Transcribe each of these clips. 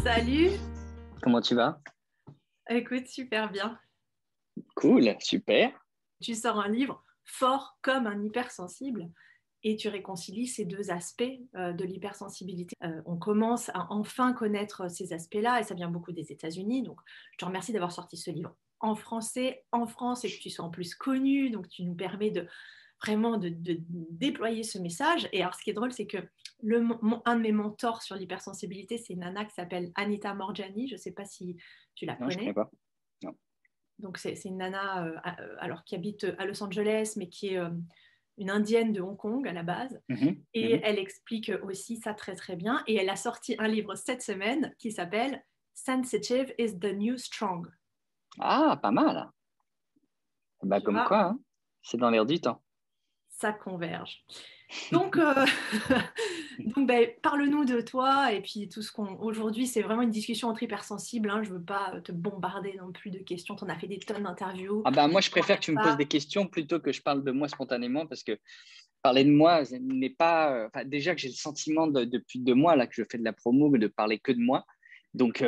Salut, Comment tu vas? écoute, super bien. Cool, super. Tu sors un livre fort comme un hypersensible et tu réconcilies ces deux aspects de l'hypersensibilité. On commence à enfin connaître ces aspects-là et ça vient beaucoup des États-Unis. Donc, je te remercie d'avoir sorti ce livre en français, en France et que tu sois en plus connu. Donc, tu nous permets de vraiment de déployer ce message. Et alors, ce qui est drôle, c'est que un de mes mentors sur l'hypersensibilité, c'est une nana qui s'appelle Anita Morjani. Je ne sais pas si tu la Non, je connais connais. pas. Non. Donc, c'est une nana alors, qui habite à Los Angeles, mais qui est une indienne de Hong Kong à la base. Mhm, Et mhm. elle explique aussi ça très, très bien. Et elle a sorti un livre cette semaine qui s'appelle Sensitive is the New Strong. Ah, pas mal. Bah, Tu comme vois, quoi, hein, c'est dans l'air du temps. ça converge. Donc, donc parle-nous de toi et puis tout ce qu'on. Aujourd'hui, c'est vraiment une discussion entre hypersensibles. Hein. Je ne veux pas te bombarder non plus de questions. Tu en as fait des tonnes d'interviews. Ah bah, moi, je On préfère que n'arrête tu me poses pas. des questions plutôt que je parle de moi spontanément parce que parler de moi n'est pas. Enfin, déjà que j'ai le sentiment depuis 2 mois là, que je fais de la promo, mais de parler que de moi. Donc,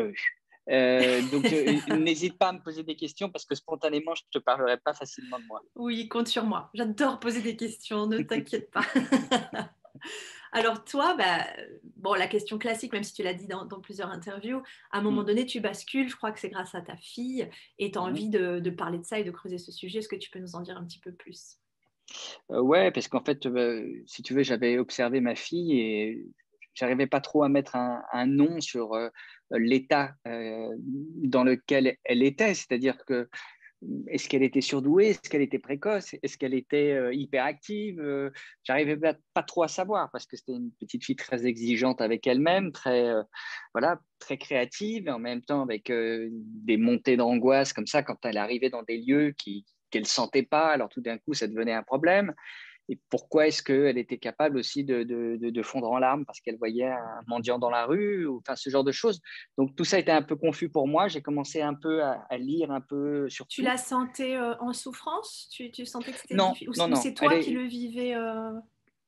n'hésite pas à me poser des questions parce que spontanément, je ne te parlerai pas facilement de moi. Oui, compte sur moi. J'adore poser des questions, ne t'inquiète pas. Alors toi, bon, la question classique, même si tu l'as dit dans plusieurs interviews, à un moment Mhm, donné, tu bascules, je crois que c'est grâce à ta fille, et tu as mhm. envie de parler de ça et de creuser ce sujet. Est-ce que tu peux nous en dire un petit peu plus? Ouais, parce qu'en fait, si tu veux, j'avais observé ma fille et j'arrivais pas trop à mettre un nom sur l'état dans lequel elle était. C'est-à-dire que est-ce qu'elle était surdouée, est-ce qu'elle était précoce, est-ce qu'elle était hyperactive. J'arrivais pas trop à savoir parce que c'était une petite fille très exigeante avec elle-même, très voilà, très créative, et en même temps avec des montées d'angoisse comme ça quand elle arrivait dans des lieux qu'elle sentait pas. Alors tout d'un coup, ça devenait un problème. Et pourquoi est-ce qu'elle était capable aussi de fondre en larmes parce qu'elle voyait un mendiant dans la rue, ou enfin ce genre de choses. Donc tout ça était un peu confus pour moi. J'ai commencé un peu à lire un peu sur Tu tout. la sentais en souffrance? Tu sentais que c'était Non, difficile? non, Ou non. c'est toi qui le vivais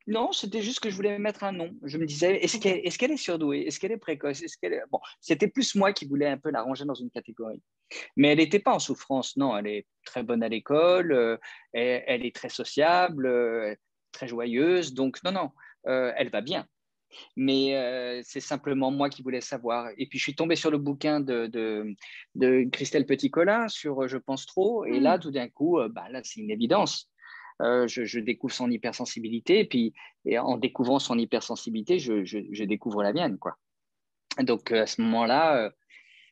Non, c'était juste que je voulais mettre un nom. Je me disais, est-ce Ok. qu'elle est surdouée? Est-ce qu'elle est précoce? Bon, c'était plus moi qui voulais un peu la ranger dans une catégorie. Mais elle n'était pas en souffrance, non. Elle est très bonne à l'école, elle est très sociable, très joyeuse. Donc, non, non, elle va bien. Mais c'est simplement moi qui voulais savoir. Et puis, je suis tombé sur le bouquin de Christelle Petit-Colin sur Je pense trop. Et là, Hmm. tout d'un coup, là, c'est une évidence. Je découvre son hypersensibilité. Et en découvrant son hypersensibilité, je découvre la mienne, quoi. Donc, à ce moment-là,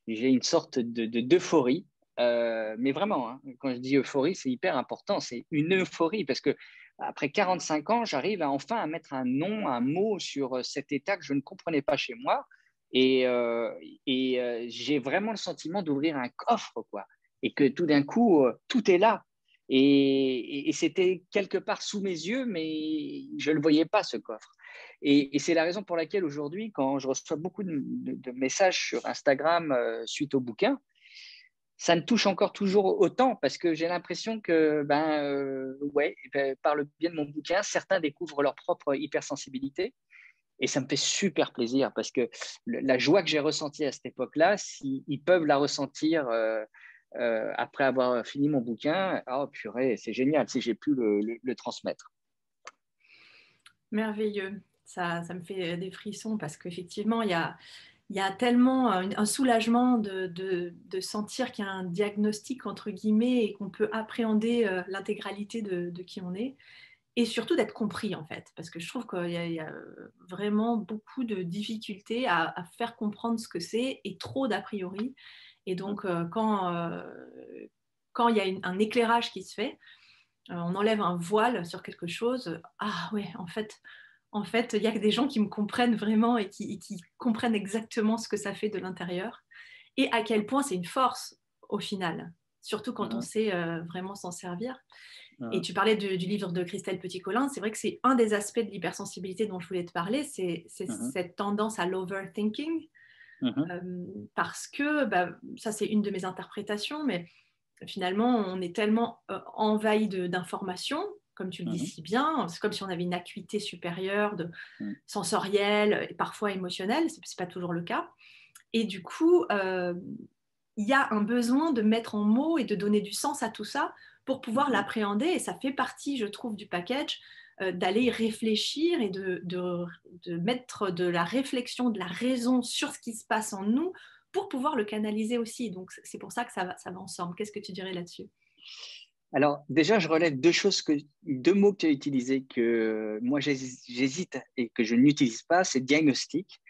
j'ai une sorte d'euphorie. Mais vraiment, hein, quand je dis euphorie, c'est hyper important. C'est une euphorie parce que après 45 ans, j'arrive enfin à mettre un nom, un mot sur cet état que je ne comprenais pas chez moi. Et j'ai vraiment le sentiment d'ouvrir un coffre, quoi. Et que tout d'un coup, tout est là. Et c'était quelque part sous mes yeux, mais je ne le voyais pas, ce coffre. Et c'est la raison pour laquelle aujourd'hui, quand je reçois beaucoup de messages sur Instagram suite au bouquin, ça me touche encore toujours autant parce que j'ai l'impression que, par le biais de mon bouquin, certains découvrent leur propre hypersensibilité. Et ça me fait super plaisir parce que la joie que j'ai ressentie à cette époque-là, s'ils peuvent la ressentir après avoir fini mon bouquin, oh purée, c'est génial si j'ai pu le transmettre. Merveilleux. Ça me fait des frissons parce qu'effectivement, il y a tellement un soulagement de sentir qu'il y a un diagnostic, entre guillemets, et qu'on peut appréhender l'intégralité de qui on est. Et surtout d'être compris, en fait. Parce que je trouve qu'il y a vraiment beaucoup de difficultés à faire comprendre ce que c'est et trop d'a priori. Et donc, quand il y a un éclairage qui se fait, on enlève un voile sur quelque chose. Ah ouais, en fait, il y a des gens qui me comprennent vraiment et qui comprennent exactement ce que ça fait de l'intérieur et à quel point c'est une force au final, surtout quand on Mhm, sait vraiment s'en servir. Et mhm, tu parlais du livre de Christelle Petit-Colin, c'est vrai que c'est un des aspects de l'hypersensibilité dont je voulais te parler, c'est mhm, cette tendance à l'overthinking, mhm, parce que ça c'est une de mes interprétations, mais finalement, on est tellement envahi d'informations, comme tu le dis mhm, si bien, c'est comme si on avait une acuité supérieure mhm. sensorielle et parfois émotionnelle, c'est pas toujours le cas. Et du coup, il y a un besoin de mettre en mots et de donner du sens à tout ça pour pouvoir l'appréhender. Et ça fait partie, je trouve, du package, d'aller réfléchir et de mettre de la réflexion, de la raison sur ce qui se passe en nous pour pouvoir le canaliser aussi. Donc, c'est pour ça que ça va ensemble. Qu'est-ce que tu dirais là-dessus? Alors, déjà, je relève deux mots que tu as utilisés que moi j'hésite et que je n'utilise pas, c'est diagnostic.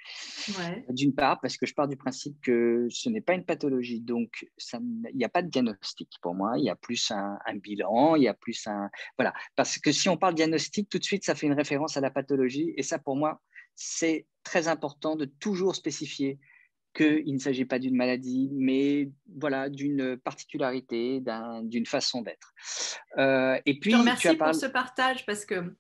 Ouais. D'une part, parce que je pars du principe que ce n'est pas une pathologie, donc il n'y a pas de diagnostic pour moi, il y a plus un bilan, il y a plus un… Voilà, parce que si on parle diagnostic, tout de suite, ça fait une référence à la pathologie, et ça, pour moi, c'est très important de toujours spécifier qu'il ne s'agit pas d'une maladie, mais voilà, d'une particularité, d'une façon d'être. Et Je te puis, tu as remercie pour parlé… ce partage parce que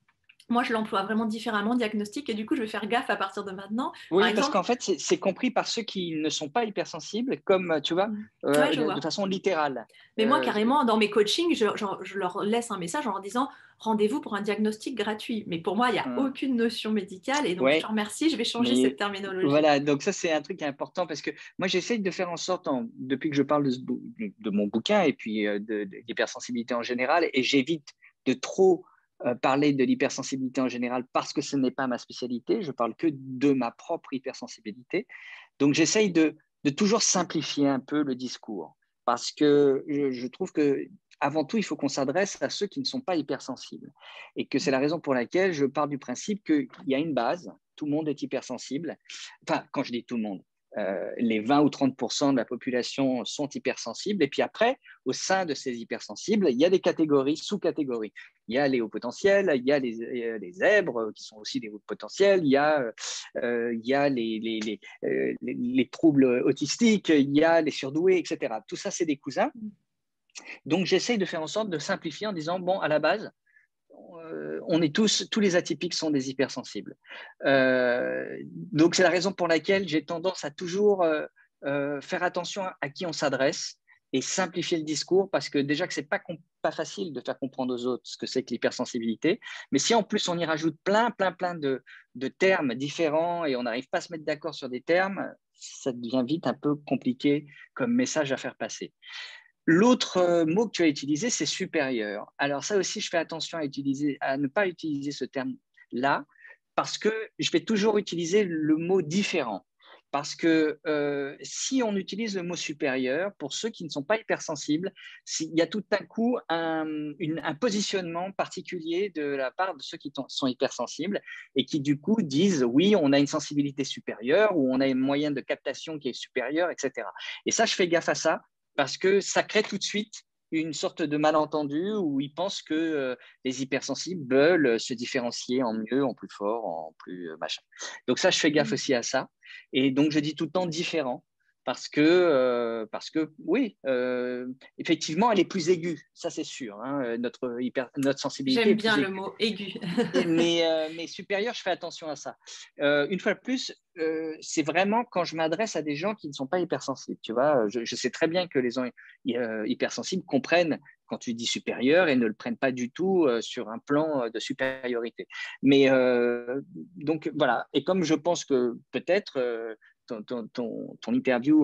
moi, je l'emploie vraiment différemment, diagnostic, et du coup, je vais faire gaffe à partir de maintenant. Par Oui, parce exemple, qu'en fait, c'est compris par ceux qui ne sont pas hypersensibles, comme, tu vois, ouais, je de vois. façon littérale. Mais moi, carrément, dans mes coachings, je leur laisse un message en leur disant rendez-vous pour un diagnostic gratuit. Mais pour moi, il n'y a aucune notion médicale. Et donc, je te ouais, remercie, je vais changer cette mais terminologie. voilà, donc ça, c'est un truc important parce que moi, j'essaye de faire en sorte, depuis que je parle de mon bouquin et puis de l'hypersensibilité en général, et j'évite de trop parler de l'hypersensibilité en général parce que ce n'est pas ma spécialité, je parle que de ma propre hypersensibilité. Donc, j'essaye de toujours simplifier un peu le discours parce que je trouve que avant tout, il faut qu'on s'adresse à ceux qui ne sont pas hypersensibles et que c'est la raison pour laquelle je pars du principe qu'il y a une base, tout le monde est hypersensible. Enfin, quand je dis tout le monde, les 20 ou 30% de la population sont hypersensibles. Et puis après, au sein de ces hypersensibles, il y a des catégories, sous-catégories. Il y a les hauts potentiels, il y a les zèbres qui sont aussi des hauts potentiels, il y a les troubles autistiques, il y a les surdoués, etc. Tout ça, c'est des cousins. Donc, j'essaye de faire en sorte de simplifier en disant, bon, à la base, on est tous les atypiques sont des hypersensibles. Donc, c'est la raison pour laquelle j'ai tendance à toujours faire attention à qui on s'adresse et simplifier le discours parce que déjà que c'est pas facile de faire comprendre aux autres ce que c'est que l'hypersensibilité, mais si en plus on y rajoute plein de termes différents et on n'arrive pas à se mettre d'accord sur des termes, ça devient vite un peu compliqué comme message à faire passer. L'autre mot que tu as utilisé, c'est supérieur. Alors ça aussi, je fais attention à ne pas utiliser ce terme-là parce que je vais toujours utiliser le mot différent. Parce que si on utilise le mot supérieur, pour ceux qui ne sont pas hypersensibles, il y a tout d'un coup un positionnement particulier de la part de ceux qui sont hypersensibles et qui du coup disent oui, on a une sensibilité supérieure ou on a un moyen de captation qui est supérieur, etc. Et ça, je fais gaffe à ça parce que ça crée tout de suite une sorte de malentendu où ils pensent que les hypersensibles veulent se différencier en mieux, en plus fort, en plus machin. Donc ça, je fais gaffe aussi à ça. Et donc, je dis tout le temps différent parce que oui, effectivement, elle est plus aiguë, ça c'est sûr. Hein, notre sensibilité est J'aime plus bien le aiguë. mot aigu. Mais supérieur, je fais attention à ça. Une fois de plus, c'est vraiment quand je m'adresse à des gens qui ne sont pas hypersensibles. Tu vois, je sais très bien que les gens hypersensibles comprennent quand tu dis supérieur et ne le prennent pas du tout sur un plan de supériorité. Mais donc voilà. Et comme je pense que peut-être ton interview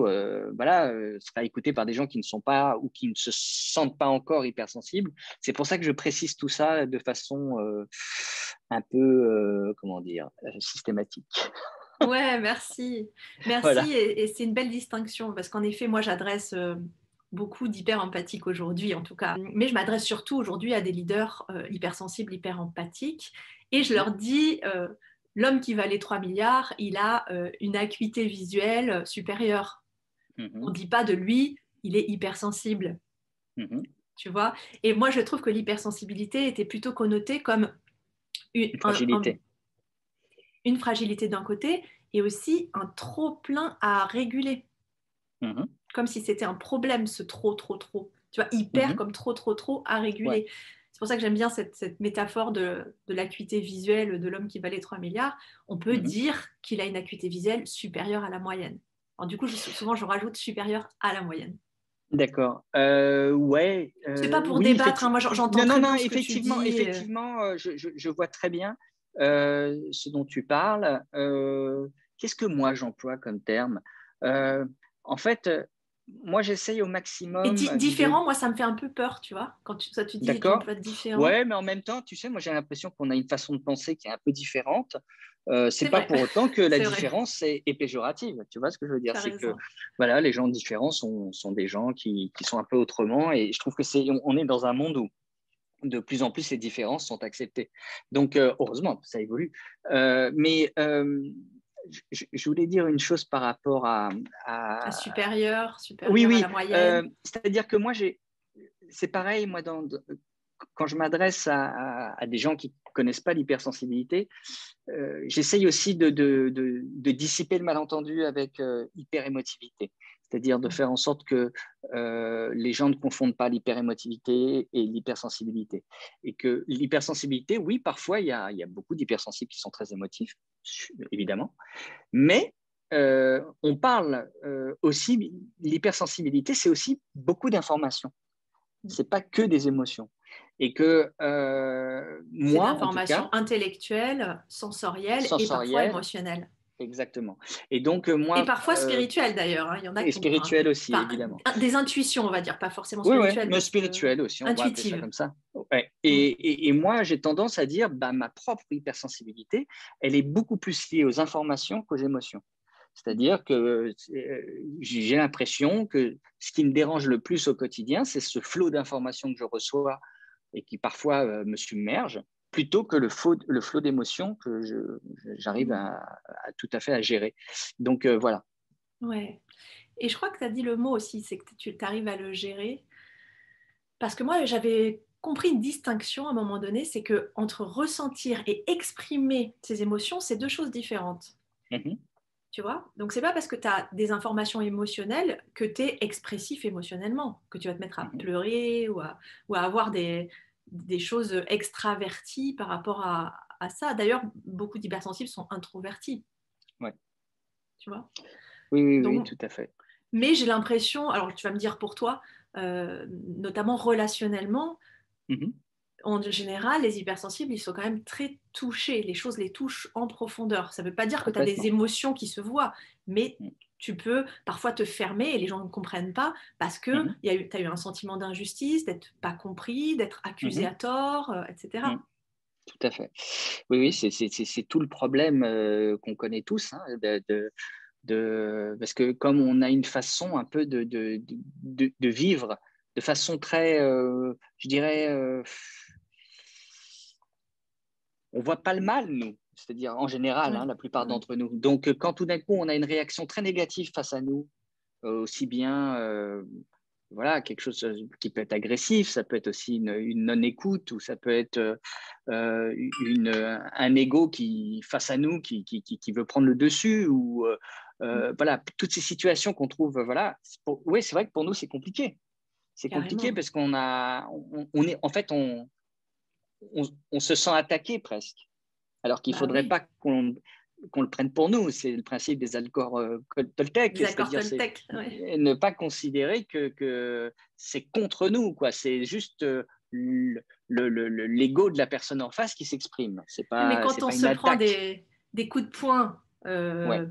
voilà, sera écoutée par des gens qui ne sont pas ou qui ne se sentent pas encore hypersensibles, c'est pour ça que je précise tout ça de façon un peu, comment dire, systématique. Ouais, merci. Merci, Voilà. et c'est une belle distinction parce qu'en effet, moi, j'adresse beaucoup d'hyper empathiques aujourd'hui, en tout cas. Mais je m'adresse surtout aujourd'hui à des leaders hypersensibles, hyper empathiques, et je leur dis l'homme qui valait 3 milliards, il a une acuité visuelle supérieure. On ne dit pas de lui, il est hypersensible, tu vois. Et moi, je trouve que l'hypersensibilité était plutôt connotée comme une, Une un, un, fragilité. une fragilité d'un côté et aussi un trop plein à réguler. Comme si c'était un problème, ce trop, trop, trop. Tu vois, hyper comme trop, trop, trop à Ouais. réguler. C'est pour ça que j'aime bien cette métaphore de l'acuité visuelle de l'homme qui valait 3 milliards. On peut dire qu'il a une acuité visuelle supérieure à la moyenne. Alors, du coup, souvent, je rajoute supérieure à la moyenne. D'accord. Ouais. C'est pas pour Oui, débattre, hein. effectivement. Moi j'entends Non, non, très non, bien ce que tu effectivement, dis. effectivement, je vois très bien ce dont tu parles. Qu'est-ce que moi j'emploie comme terme? En fait, moi, j'essaye au Et maximum différent, moi, ça me fait un peu peur, tu vois. Quand tu dis qu'on D'accord. peut être différent. Ouais, mais en même temps, tu sais, moi j'ai l'impression qu'on a une façon de penser qui est un peu différente. C'est C'est pas vrai, pour autant que la c'est vrai, différence est péjorative. Tu vois ce que je veux dire? tu as C'est que raison. voilà, les gens différents sont des gens qui sont un peu autrement. Et je trouve que on est dans un monde où de plus en plus ces différences sont acceptées. Donc heureusement, ça évolue. Je voulais dire une chose par rapport À à... supérieur, Oui, supérieur à la oui. moyenne. C'est-à-dire que moi c'est pareil, moi, quand je m'adresse à des gens qui ne connaissent pas l'hypersensibilité, j'essaye aussi de dissiper le malentendu avec hyperémotivité. C'est-à-dire de faire en sorte que les gens ne confondent pas l'hyperémotivité et l'hypersensibilité. Et que l'hypersensibilité, oui, parfois, il y a beaucoup d'hypersensibles qui sont très émotifs, évidemment. Mais on parle aussi, l'hypersensibilité, c'est aussi beaucoup d'informations. C'est pas que des émotions. Et que C'est de moi, en tout cas, l'information intellectuelle, sensorielle et parfois sensorielle, émotionnelle. exactement. Et donc, Et moi, parfois spirituelle d'ailleurs, hein. Il y en a et qui ont spirituelle aussi, enfin, évidemment. des intuitions, on va dire, pas forcément Oui, oui, spirituelles mais parce que spirituelle aussi, on va appeler ça intuitives. comme ça. Ouais. Mm. Et moi, j'ai tendance à dire, bah, ma propre hypersensibilité, elle est beaucoup plus liée aux informations qu'aux émotions. C'est-à-dire que j'ai l'impression que ce qui me dérange le plus au quotidien, c'est ce flot d'informations que je reçois et qui parfois me submerge, plutôt que le flot d'émotions que j'arrive tout à fait à gérer. Donc voilà. Ouais. Et je crois que tu as dit le mot aussi, c'est que tu arrives à le gérer. Parce que moi, j'avais compris une distinction à un moment donné, c'est que entre ressentir et exprimer ses émotions, c'est deux choses différentes. Mhm, Tu vois? Donc, c'est pas parce que tu as des informations émotionnelles que tu es expressif émotionnellement, que tu vas te mettre à mhm, pleurer ou à avoir des choses extraverties par rapport à ça. D'ailleurs, beaucoup d'hypersensibles sont introvertis, ouais. tu vois? Oui, oui, oui, Donc, tout à fait. mais j'ai l'impression, alors tu vas me dire pour toi, notamment relationnellement, Mhm, en général, les hypersensibles, ils sont quand même très touchés. Les choses les touchent en profondeur. Ça ne veut pas dire que tu as des complètement. émotions qui se voient, mais Mhm, tu peux parfois te fermer et les gens ne comprennent pas parce que mhm, tu as eu un sentiment d'injustice, d'être pas compris, d'être accusé mhm, à tort, etc. mhm. Tout à fait. Oui, oui, c'est tout le problème qu'on connaît tous, hein, parce que comme on a une façon un peu de vivre de façon très, je dirais, on voit pas le mal, nous, c'est-à-dire en général, hein, Ouais, la plupart ouais. d'entre nous. Donc, quand tout d'un coup, on a une réaction très négative face à nous, aussi bien voilà, quelque chose qui peut être agressif, ça peut être aussi une non-écoute, ou ça peut être un ego qui, face à nous qui veut prendre le dessus, ou voilà, toutes ces situations qu'on trouve, voilà. Oui, c'est vrai que pour nous, c'est compliqué. C'est compliqué Carrément. parce on est, en fait, on se sent attaqué presque. Alors qu'il ne Bah faudrait oui, pas qu'on le prenne pour nous. C'est le principe des accords Toltec, des accords c'est-à-dire c'est Toltec. Ouais. ne pas considérer que c'est contre nous, quoi. C'est juste l'ego de la personne en face qui s'exprime. Mais C'est quand on pas se une prend attaque. des coups de poing Ouais.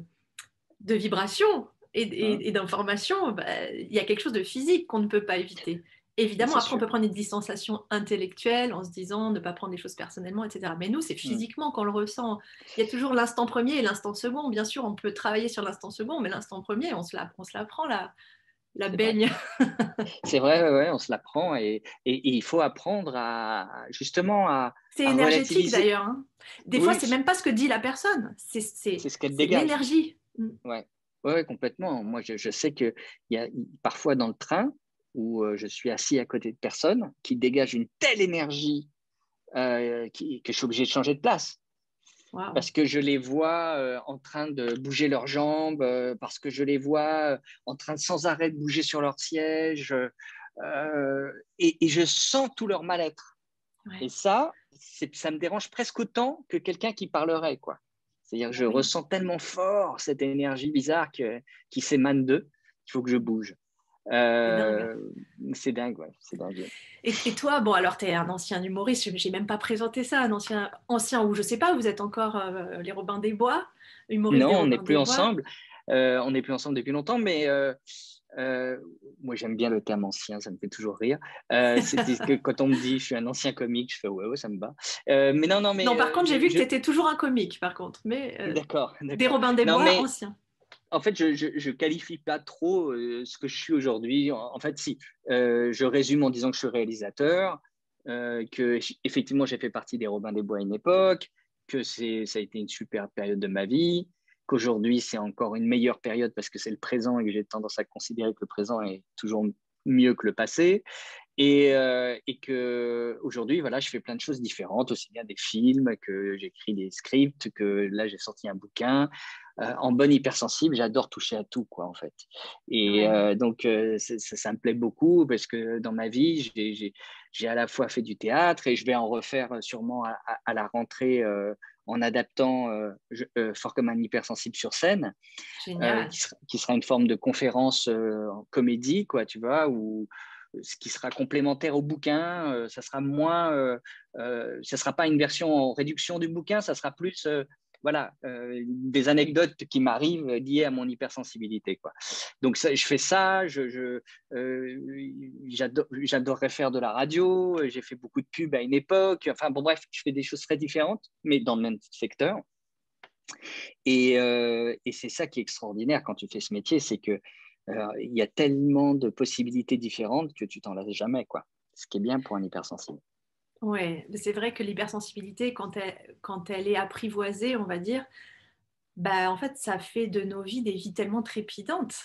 de vibration Hein, et d'information, bah, il y a quelque chose de physique qu'on ne peut pas éviter. mais Évidemment, c'est après, on sûr. peut prendre une distanciation intellectuelle en se disant ne pas prendre les choses personnellement, etc. Mais nous, c'est Hum, physiquement qu'on le ressent. Il y a toujours l'instant premier et l'instant second. Bien sûr, on peut travailler sur l'instant second, mais l'instant premier, on se la prend, la c'est vrai. baigne. C'est vrai, ouais, ouais, on se l'apprend et il faut apprendre justement C'est à énergétique relativiser. d'ailleurs, hein. Des fois, Oui, c'est même pas ce que dit la personne, c'est ce qu'elle c'est dégage. l'énergie. Ouais, ouais, ouais, complètement. Moi, je sais qu'il y a parfois dans le train où je suis assis à côté de personnes qui dégagent une telle énergie que je suis obligé de changer de place Waouh. parce que je les vois en train de bouger leurs jambes, parce que je les vois en train de sans arrêt de bouger sur leur siège, et je sens tout leur mal-être. Et Ouais, ça me dérange presque autant que quelqu'un qui parlerait, quoi. C'est-à-dire que bah je oui, ressens tellement fort cette énergie bizarre qui s'émane d'eux qu'il faut que je bouge. c'est dingue. Euh, c'est dingue, ouais, c'est dingue. Et toi, bon, alors tu es un ancien humoriste, j'ai même pas présenté ça, un ancien ou je sais pas, vous êtes encore les Robins des Bois, humoriste Non, des on n'est Robins plus des Bois. ensemble. On n'est plus ensemble depuis longtemps, mais moi, j'aime bien le terme ancien, ça me fait toujours rire. C'est que quand on me dit je suis un ancien comique, je fais ouais, ça me va. Mais non, non, Non, mais par contre, j'ai vu que tu étais toujours un comique, par contre, mais d'accord, des d'accord. Robin des Non, Bois mais anciens. en fait, je qualifie pas trop ce que je suis aujourd'hui. En fait, si, je résume en disant que je suis réalisateur, que effectivement j'ai fait partie des Robins des Bois à une époque, que ça a été une super période de ma vie, qu'aujourd'hui c'est encore une meilleure période parce que c'est le présent et que j'ai tendance à considérer que le présent est toujours mieux que le passé. Et que aujourd'hui, voilà, je fais plein de choses différentes, aussi bien des films que j'écris des scripts, que là j'ai sorti un bouquin. En bonne hypersensible, j'adore toucher à tout, quoi, en fait. Et Ouais. donc, ça me plaît beaucoup parce que dans ma vie, j'ai à la fois fait du théâtre et je vais en refaire sûrement à la rentrée en adaptant Fort comme un hypersensible sur scène, Génial. qui sera une forme de conférence en comédie, quoi, tu vois, ou ce qui sera complémentaire au bouquin. Ça sera moins, ça sera pas une version en réduction du bouquin, ça sera plus voilà, des anecdotes qui m'arrivent liées à mon hypersensibilité, quoi. Donc ça, je fais ça, j'adorerais faire de la radio, j'ai fait beaucoup de pubs à une époque, enfin bon bref, je fais des choses très différentes, mais dans le même secteur. Et c'est ça qui est extraordinaire quand tu fais ce métier, c'est que il y a tellement de possibilités différentes que tu t'en lasses jamais, quoi. Ce qui est bien pour un hypersensible. Ouais, c'est vrai que l'hypersensibilité, quand elle est apprivoisée, on va dire, bah, en fait, ça fait de nos vies des vies tellement trépidantes.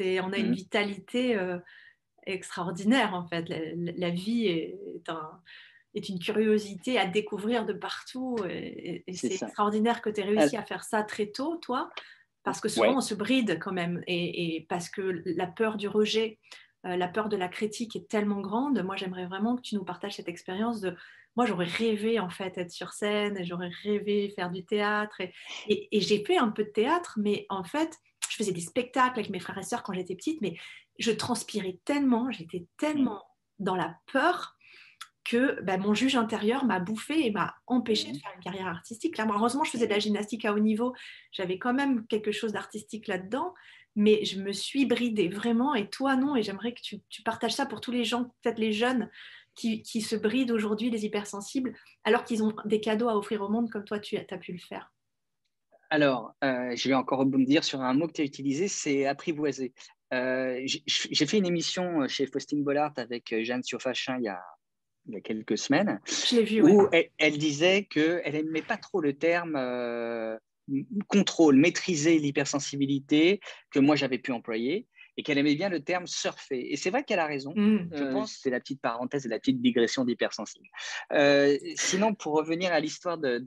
On a une Mhm. vitalité extraordinaire, en fait. La vie est une curiosité à découvrir de partout. Et C'est c'est ça. extraordinaire que tu aies réussi à faire ça très tôt, toi, parce que souvent, Ouais. on se bride quand même. Et parce que la peur du rejet, la peur de la critique est tellement grande. Moi, j'aimerais vraiment que tu nous partages cette expérience de... Moi, j'aurais rêvé, en fait, être sur scène, et j'aurais rêvé faire du théâtre. Et j'ai fait un peu de théâtre, mais en fait, je faisais des spectacles avec mes frères et sœurs quand j'étais petite, mais je transpirais tellement, j'étais Mhm. tellement dans la peur que bah, mon juge intérieur m'a bouffé et m'a empêché de Mhm. faire une carrière artistique. Là, moi, heureusement, je faisais de la gymnastique à haut niveau, j'avais quand même quelque chose d'artistique là-dedans, mais je me suis bridée vraiment, et toi non, et j'aimerais que tu partages ça pour tous les gens, peut-être les jeunes qui se brident aujourd'hui, les hypersensibles, alors qu'ils ont des cadeaux à offrir au monde comme toi, tu as pu le faire. Alors, je vais encore rebondir sur un mot que tu as utilisé, c'est apprivoiser. J'ai fait une émission chez Faustine Bollard avec Jeanne Siofachin il y a quelques semaines, Je l'ai vu, ouais. où elle disait qu'elle n'aimait pas trop le terme contrôle, maîtriser l'hypersensibilité que moi j'avais pu employer, et qu'elle aimait bien le terme surfer. Et c'est vrai qu'elle a raison. Mm. Je pense, c'est la petite parenthèse et la petite digression d'hypersensible. Sinon, pour revenir à l'histoire de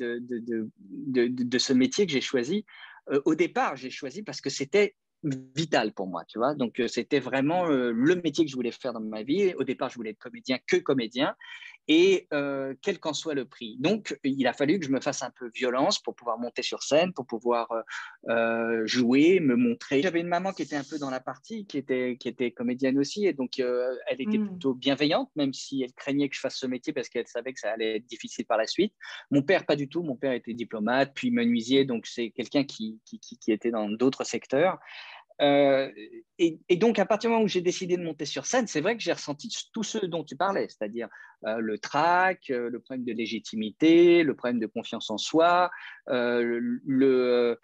ce métier que j'ai choisi, au départ, j'ai choisi parce que c'était vital pour moi, tu vois. Donc, c'était vraiment le métier que je voulais faire dans ma vie. Au départ, je voulais être comédien, que comédien, et quel qu'en soit le prix. Donc, il a fallu que je me fasse un peu violence pour pouvoir monter sur scène, pour pouvoir jouer, me montrer. J'avais une maman qui était un peu dans la partie, qui était comédienne aussi, et donc elle était Mm. plutôt bienveillante, même si elle craignait que je fasse ce métier parce qu'elle savait que ça allait être difficile par la suite. Mon père, pas du tout. Mon père était diplomate, puis menuisier, donc c'est quelqu'un qui était dans d'autres secteurs. Euh, et donc, à partir du moment où j'ai décidé de monter sur scène, c'est vrai que j'ai ressenti tout ce dont tu parlais, c'est-à-dire le trac, le problème de légitimité, le problème de confiance en soi, la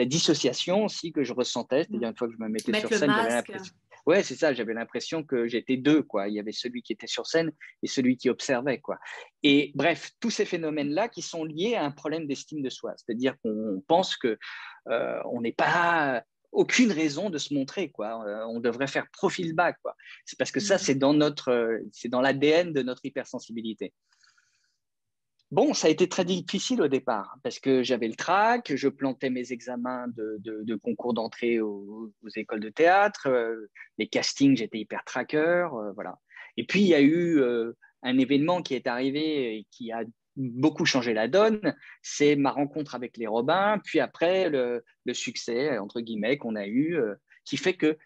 dissociation aussi que je ressentais, c'est-à-dire une fois que je me mettais Mettre sur le scène, j'avais masque. l'impression. Ouais, c'est ça, j'avais l'impression que j'étais deux, quoi. Il y avait celui qui était sur scène et celui qui observait, quoi. Et bref, tous ces phénomènes-là qui sont liés à un problème d'estime de soi, c'est-à-dire qu'on pense que on n'est pas aucune raison de se montrer, quoi. On devrait faire profil bas, quoi. C'est parce que ça, Mm. c'est dans l'ADN de notre hypersensibilité. Bon, ça a été très difficile au départ parce que j'avais le trac, je plantais mes examens de concours d'entrée aux écoles de théâtre, les castings, j'étais hyper traqueur, voilà. Et puis, il y a eu un événement qui est arrivé et qui a beaucoup changé la donne, c'est ma rencontre avec les Robins, puis après le succès, entre guillemets, qu'on a eu, qui fait que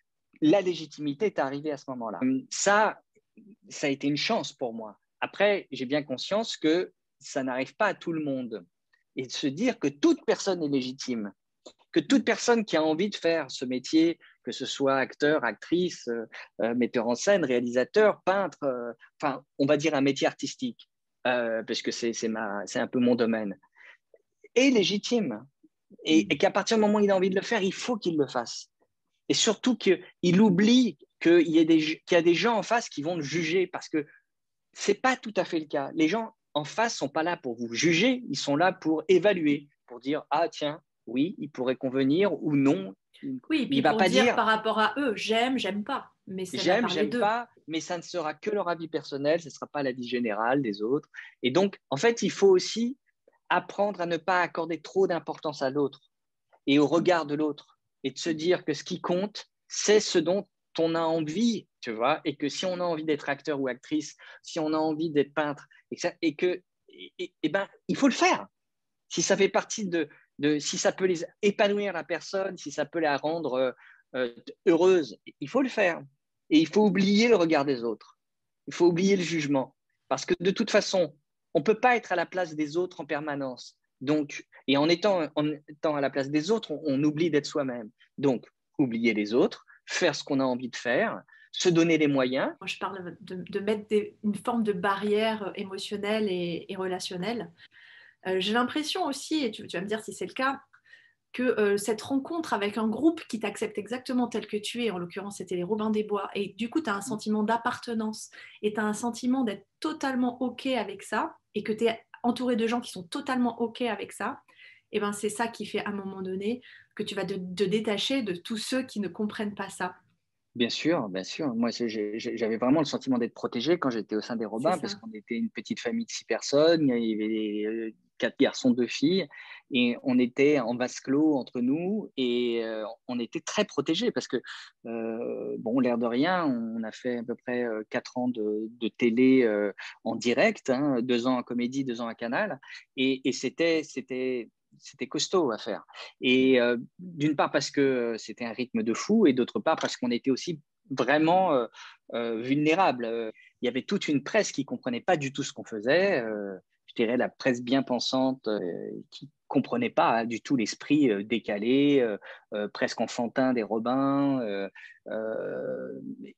la légitimité est arrivée à ce moment-là. Ça a été une chance pour moi. Après, j'ai bien conscience que ça n'arrive pas à tout le monde. Et de se dire que toute personne est légitime, que que toute personne qui a envie de faire ce métier, que ce soit acteur, actrice, metteur en scène, réalisateur, peintre, enfin, on va dire un métier artistique, parce que c'est un peu mon domaine, est légitime. Et qu'à partir du moment où il a envie de le faire, il faut qu'il le fasse. Et surtout qu'il oublie qu'il y a des gens en face qui vont le juger, parce que ce n'est pas tout à fait le cas. Les gens en face ne sont pas là pour vous juger, ils sont là pour évaluer, pour dire « Ah tiens, oui, il pourrait convenir » ou « Non ». Oui, et Il puis ne va pour pas dire dire par rapport à eux, j'aime pas, mais « ça va J'aime, parler j'aime d'eux. pas », mais ça ne sera que leur avis personnel, ce ne sera pas l'avis général des autres. Et donc, en fait, il faut aussi apprendre à ne pas accorder trop d'importance à l'autre et au regard de l'autre, et de se dire que ce qui compte, c'est ce dont on a envie, tu vois, et que si on a envie d'être acteur ou actrice, si on a envie d'être peintre, ben, il faut le faire. Si ça fait partie si ça peut les épanouir la personne, si ça peut la rendre heureuse, il faut le faire. Et il faut oublier le regard des autres. Il faut oublier le jugement. Parce que de toute façon, on ne peut pas être à la place des autres en permanence. Donc, et en étant à la place des autres, on oublie d'être soi-même. Donc, oublier les autres, faire ce qu'on a envie de faire, se donner les moyens. Moi, je parle de mettre une forme de barrière émotionnelle et relationnelle. J'ai l'impression aussi, et tu vas me dire si c'est le cas, que cette rencontre avec un groupe qui t'accepte exactement tel que tu es, en l'occurrence c'était les Robins des Bois, et du coup tu as un sentiment d'appartenance et tu as un sentiment d'être totalement OK avec ça, et que tu es entouré de gens qui sont totalement OK avec ça, et ben c'est ça qui fait à un moment donné que tu vas te détacher de tous ceux qui ne comprennent pas ça. Bien sûr, bien sûr. Moi, j'avais vraiment le sentiment d'être protégé quand j'étais au sein des C'est Robins, parce ça. qu'on était une petite famille de 6 personnes, il y avait 4 garçons, 2 filles, et on était en vase clos entre nous, et on était très protégés, parce que, bon, l'air de rien, on a fait à peu près 4 ans de télé en direct, hein, 2 ans en comédie, 2 ans à Canal, et c'était costaud à faire. Et d'une part parce que c'était un rythme de fou, et d'autre part parce qu'on était aussi vraiment vulnérables. Il y avait toute une presse qui ne comprenait pas du tout ce qu'on faisait. Je dirais la presse bien pensante qui ne comprenait pas du tout l'esprit décalé, presque enfantin des Robins,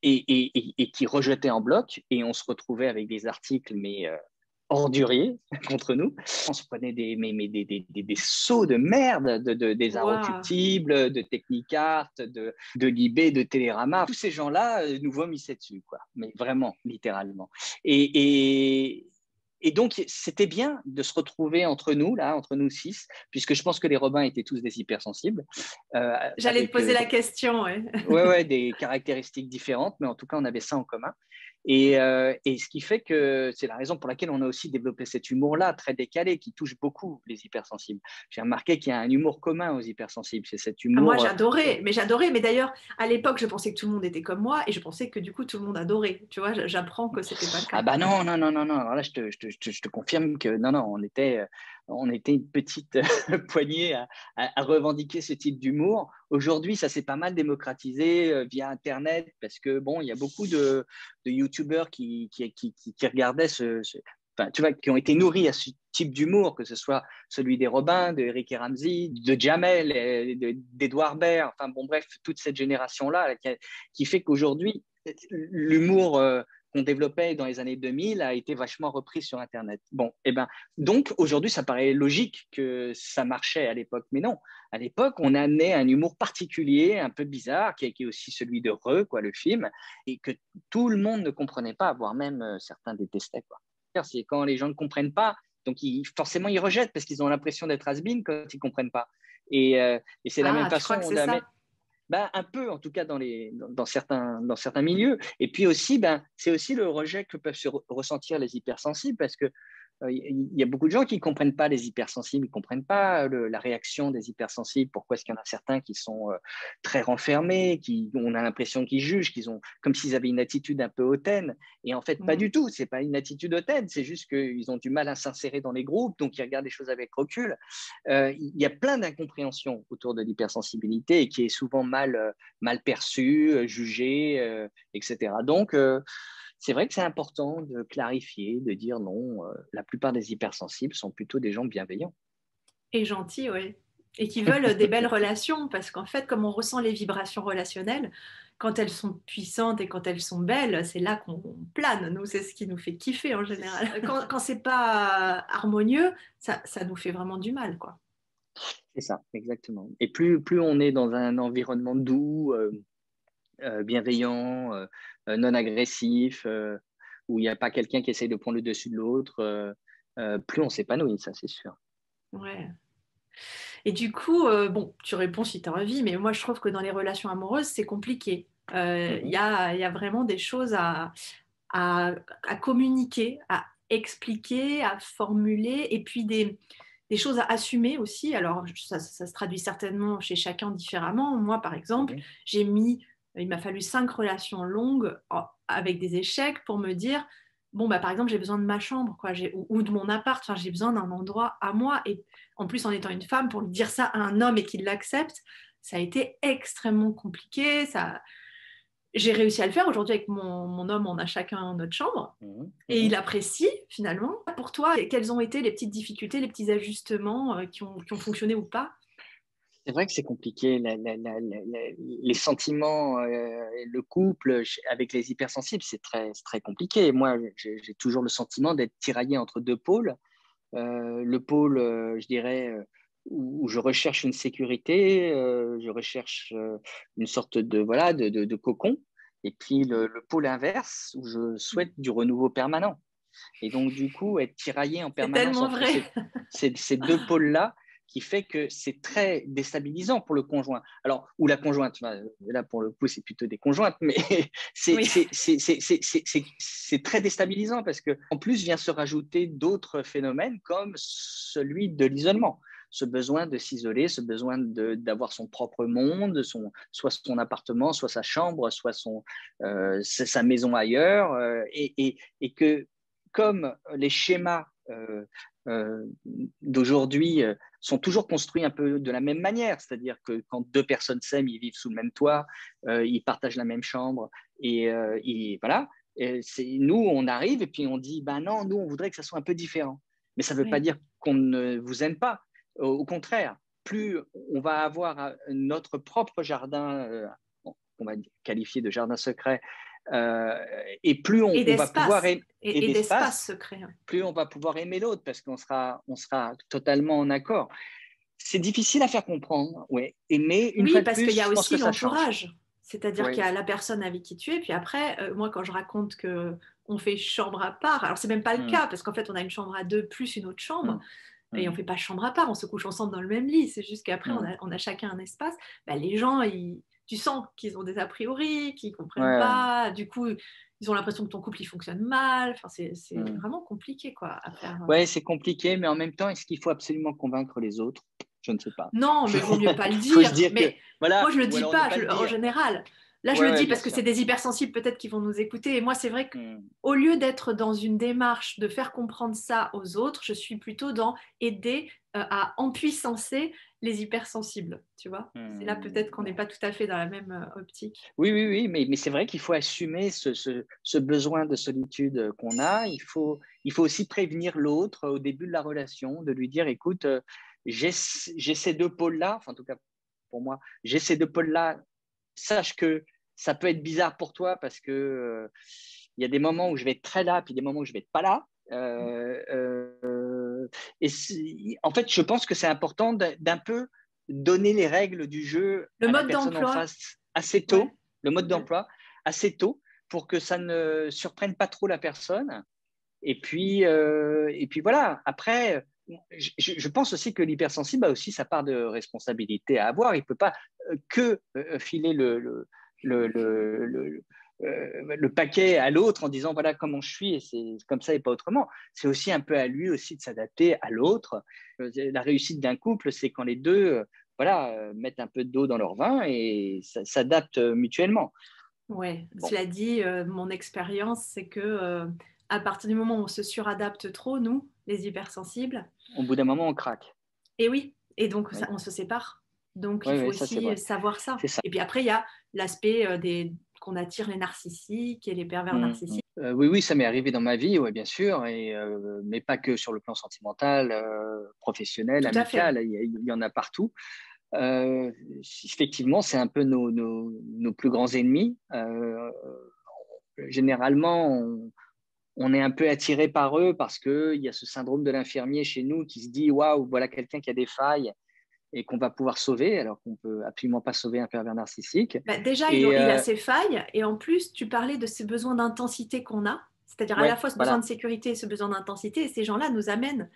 et qui rejetait en bloc. Et on se retrouvait avec des articles, mais orduriers contre nous. On se prenait des sauts de merde, des Waouh. Inrecuptibles, de Technicart, de Libé, de Télérama. Tous ces gens-là nous vomissaient dessus, quoi. Mais vraiment, littéralement. Et, et donc, c'était bien de se retrouver entre nous, là, entre nous 6, puisque je pense que les Robins étaient tous des hypersensibles. J'allais te Avec poser la question, ouais. ouais, des caractéristiques différentes, mais en tout cas, on avait ça en commun. Et ce qui fait que c'est la raison pour laquelle on a aussi développé cet humour-là, très décalé, qui touche beaucoup les hypersensibles. J'ai remarqué qu'il y a un humour commun aux hypersensibles, c'est cet Ah, moi, humour. j'adorais. Mais d'ailleurs, à l'époque, je pensais que tout le monde était comme moi et je pensais que du coup, tout le monde adorait. Tu vois, j'apprends que c'était pas le Ah cas. bah non, non, non, non, non. Alors là, je te confirme que non, non, on était une petite poignée à revendiquer ce type d'humour. Aujourd'hui, ça s'est pas mal démocratisé via Internet, parce que bon, il y a beaucoup de YouTubeurs qui regardaient enfin, tu vois, qui ont été nourris à ce type d'humour, que ce soit celui des Robins, de Eric et Ramsey, de Jamel, d'Edouard Baird, enfin bon, bref, toute cette génération-là qui fait qu'aujourd'hui, l'humour qu'on développait dans les années 2000 a été vachement repris sur Internet. Bon, et ben, donc aujourd'hui, ça paraît logique que ça marchait à l'époque, mais non. À l'époque, on amenait un humour particulier, un peu bizarre, qui est aussi celui de Re, quoi, le film, et que tout le monde ne comprenait pas, voire même certains détestaient, quoi. C'est quand les gens ne comprennent pas, donc forcément ils rejettent, parce qu'ils ont l'impression d'être has-been quand ils ne comprennent pas. Et c'est la même Ah, tu crois que façon c'est ça? ben, un peu, en tout cas, dans certains milieux. Et puis aussi, ben, c'est aussi le rejet que peuvent ressentir les hypersensibles, parce que il y a beaucoup de gens qui ne comprennent pas les hypersensibles, ils ne comprennent pas la réaction des hypersensibles. Pourquoi est-ce qu'il y en a certains qui sont très renfermés, on a l'impression qu'ils jugent, comme s'ils avaient une attitude un peu hautaine. Et en fait, pas du tout. Ce n'est pas une attitude hautaine, c'est juste qu'ils ont du mal à s'insérer dans les groupes, donc ils regardent les choses avec recul. Il y a plein d'incompréhensions autour de l'hypersensibilité, et qui est souvent mal perçue, jugée, etc. Donc, c'est vrai que c'est important de clarifier, de dire non, la plupart des hypersensibles sont plutôt des gens bienveillants. Et gentil, ouais. et qui veulent des belles relations, parce qu'en fait, comme on ressent les vibrations relationnelles, quand elles sont puissantes et quand elles sont belles, c'est là qu'on plane. Nous, c'est ce qui nous fait kiffer en général. Quand c'est pas harmonieux, ça nous fait vraiment du mal, quoi. C'est ça, exactement. Et plus on est dans un environnement doux, bienveillant, non agressif, où il n'y a pas quelqu'un qui essaye de prendre le dessus de l'autre, plus on s'épanouit, ça c'est sûr. Ouais. Et du coup, bon, tu réponds si tu as envie, mais moi je trouve que dans les relations amoureuses, c'est compliqué. Il y a vraiment des choses à, à communiquer, à expliquer, à formuler, et puis des choses à assumer aussi. Alors, ça se traduit certainement chez chacun différemment. Moi, par exemple, il m'a fallu 5 relations longues avec des échecs pour me dire, bon, bah, par exemple, j'ai besoin de ma chambre, quoi, ou de mon appart, enfin, j'ai besoin d'un endroit à moi. Et en plus, en étant une femme, pour lui dire ça à un homme et qu'il l'accepte, ça a été extrêmement compliqué. J'ai réussi à le faire. Aujourd'hui, avec mon homme, on a chacun notre chambre. Et il apprécie, finalement. Pour toi, quelles ont été les petites difficultés, les petits ajustements qui ont fonctionné ou pas? C'est vrai que c'est compliqué, les sentiments, le couple avec les hypersensibles, c'est très compliqué. Moi, j'ai toujours le sentiment d'être tiraillé entre deux pôles. Le pôle, je dirais, où je recherche une sécurité, je recherche une sorte de cocon, et puis le pôle inverse, où je souhaite du renouveau permanent. Et donc, du coup, être tiraillé en C'est permanence tellement entre vrai. ces deux pôles-là, qui fait que c'est très déstabilisant pour le conjoint. Alors, ou la conjointe, là pour le coup, c'est plutôt des conjointes, mais Oui. c'est très déstabilisant parce qu'en plus vient se rajouter d'autres phénomènes comme celui de l'isolement. Ce besoin de s'isoler, ce besoin d'avoir son propre monde, soit son appartement, soit sa chambre, soit sa maison ailleurs, et que comme les schémas d'aujourd'hui sont toujours construits un peu de la même manière, c'est-à-dire que quand deux personnes s'aiment, ils vivent sous le même toit, ils partagent la même chambre, et voilà. Et nous, on arrive et puis on dit, ben non, nous, on voudrait que ça soit un peu différent. Mais ça ne veut pas dire qu'on ne vous aime pas. Au contraire, plus on va avoir notre propre jardin, on va qualifier de jardin secret, et plus on va pouvoir et d'espace secret. Plus on va pouvoir aimer l'autre parce qu'on sera totalement en accord. C'est difficile à faire comprendre, ouais. Mais une fois Oui, de parce plus, qu'il y a je pense aussi que ça change. l'entourage. C'est-à-dire qu'il y a la personne avec qui tu es, puis après, moi, quand je raconte qu'on fait chambre à part, alors c'est même pas le cas, parce qu'en fait, on a une chambre à deux plus une autre chambre, et on fait pas chambre à part, on se couche ensemble dans le même lit, c'est juste qu'après, on a chacun un espace. Bah, les gens, tu sens qu'ils ont des a priori, qu'ils comprennent pas, du coup, ils ont l'impression que ton couple, il fonctionne mal, enfin, c'est vraiment compliqué, quoi, à faire. Ouais, c'est compliqué, mais en même temps, est-ce qu'il faut absolument convaincre les autres? Je ne sais pas. Non, mais il vaut mieux pas le Faut se dire. dire que, Mais moi, voilà, je le ou dis alors ne pas pas le en dire. général. Là, je le Ouais, dis bien parce que sûr. c'est des hypersensibles peut-être qui vont nous écouter. Et moi, c'est vrai qu'au lieu d'être dans une démarche de faire comprendre ça aux autres, je suis plutôt dans aider à empuissancer les hypersensibles. Tu vois, c'est là peut-être qu'on n'est pas tout à fait dans la même optique. Oui, mais c'est vrai qu'il faut assumer ce besoin de solitude qu'on a. Il faut aussi prévenir l'autre au début de la relation, de lui dire, écoute, j'ai ces deux pôles-là, enfin en tout cas pour moi, j'ai ces deux pôles-là, sache que ça peut être bizarre pour toi parce que il y a des moments où je vais être très là, puis des moments où je vais être pas là. Et en fait, je pense que c'est important d'un peu donner les règles du jeu Le à la mode personne en d'emploi, face assez tôt, le mode d'emploi assez tôt, pour que ça ne surprenne pas trop la personne. Et puis voilà. Après, je pense aussi que l'hypersensible a aussi sa part de responsabilité à avoir. Il ne peut pas que filer le paquet à l'autre en disant voilà comment je suis et c'est comme ça et pas autrement. C'est aussi un peu à lui aussi de s'adapter à l'autre. La réussite d'un couple, c'est quand les deux mettent un peu d'eau dans leur vin et s'adaptent mutuellement. Ouais, Bon. cela dit, mon expérience, c'est que à partir du moment où on se suradapte trop, nous, les hypersensibles, Au bout d'un moment, on craque. et oui, et donc Oui, on se sépare. Donc il faut oui, ça c'est aussi vrai. savoir ça. C'est ça. Et puis après, il y a l'aspect qu'on attire les narcissiques et les pervers narcissiques. Oui, oui, ça m'est arrivé dans ma vie, ouais, bien sûr, mais pas que sur le plan sentimental, professionnel, Tout à fait. amical, il y en a partout. Euh, Effectivement, c'est un peu nos plus grands ennemis. Généralement, on est un peu attiré par eux parce qu'il y a ce syndrome de l'infirmier chez nous qui se dit waouh, voilà quelqu'un qui a des failles et qu'on va pouvoir sauver, alors qu'on ne peut absolument pas sauver un pervers narcissique. Bah, déjà, Et il a ses failles, et en plus, tu parlais de ces besoins d'intensité qu'on a, c'est-à-dire à la ouais, fois ce besoin de voilà, sécurité et ce besoin d'intensité, et ces gens-là nous amènent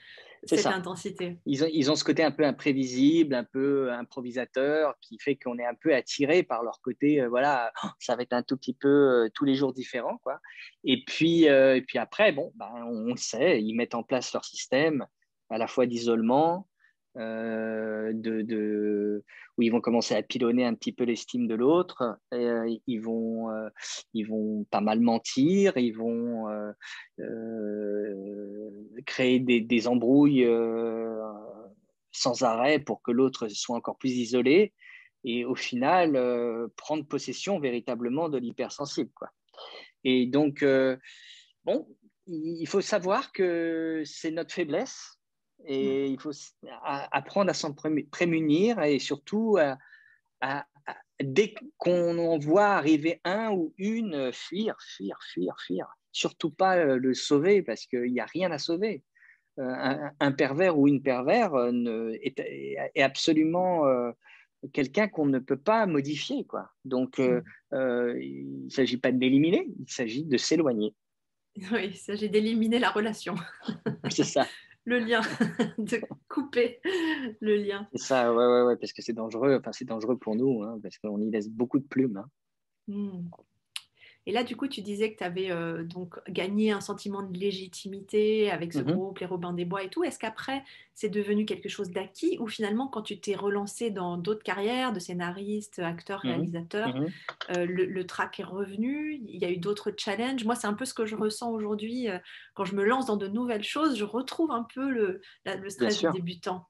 c'est cette ça. intensité. Ils ont ce côté un peu imprévisible, un peu improvisateur, qui fait qu'on est un peu attiré par leur côté, voilà, ça va être un tout petit peu tous les jours différent, quoi. Et puis après, bon, ben, on le sait, ils mettent en place leur système à la fois d'isolement, où ils vont commencer à pilonner un petit peu l'estime de l'autre, ils vont pas mal mentir, ils vont créer des embrouilles sans arrêt pour que l'autre soit encore plus isolé et au final prendre possession véritablement de l'hypersensible, quoi. Et donc, bon, il faut savoir que c'est notre faiblesse et il faut apprendre à s'en prémunir et surtout dès qu'on en voit arriver un ou une, fuir, fuir, fuir, fuir. Surtout pas le sauver parce qu'il n'y a rien à sauver. Un pervers ou une pervers est absolument quelqu'un qu'on ne peut pas modifier, quoi. Donc, il ne s'agit pas de l'éliminer, il s'agit de s'éloigner. Oui, il s'agit d'éliminer la relation, C'est ça, le lien, de couper le lien. c'est ça, ouais, ouais, ouais, parce que c'est dangereux, enfin, c'est dangereux pour nous, hein, parce qu'on y laisse beaucoup de plumes, hein. Hmm. Et là, du coup, tu disais que tu avais donc gagné un sentiment de légitimité avec ce Mhm, groupe, les Robins des Bois et tout. Est-ce qu'après, c'est devenu quelque chose d'acquis ou finalement, quand tu t'es relancé dans d'autres carrières de scénariste, acteur, mhm, réalisateur, mhm. le trac est revenu? Il y a eu d'autres challenges? Moi, c'est un peu ce que je ressens aujourd'hui. Quand je me lance dans de nouvelles choses, je retrouve un peu le Bien stress du sûr. débutant.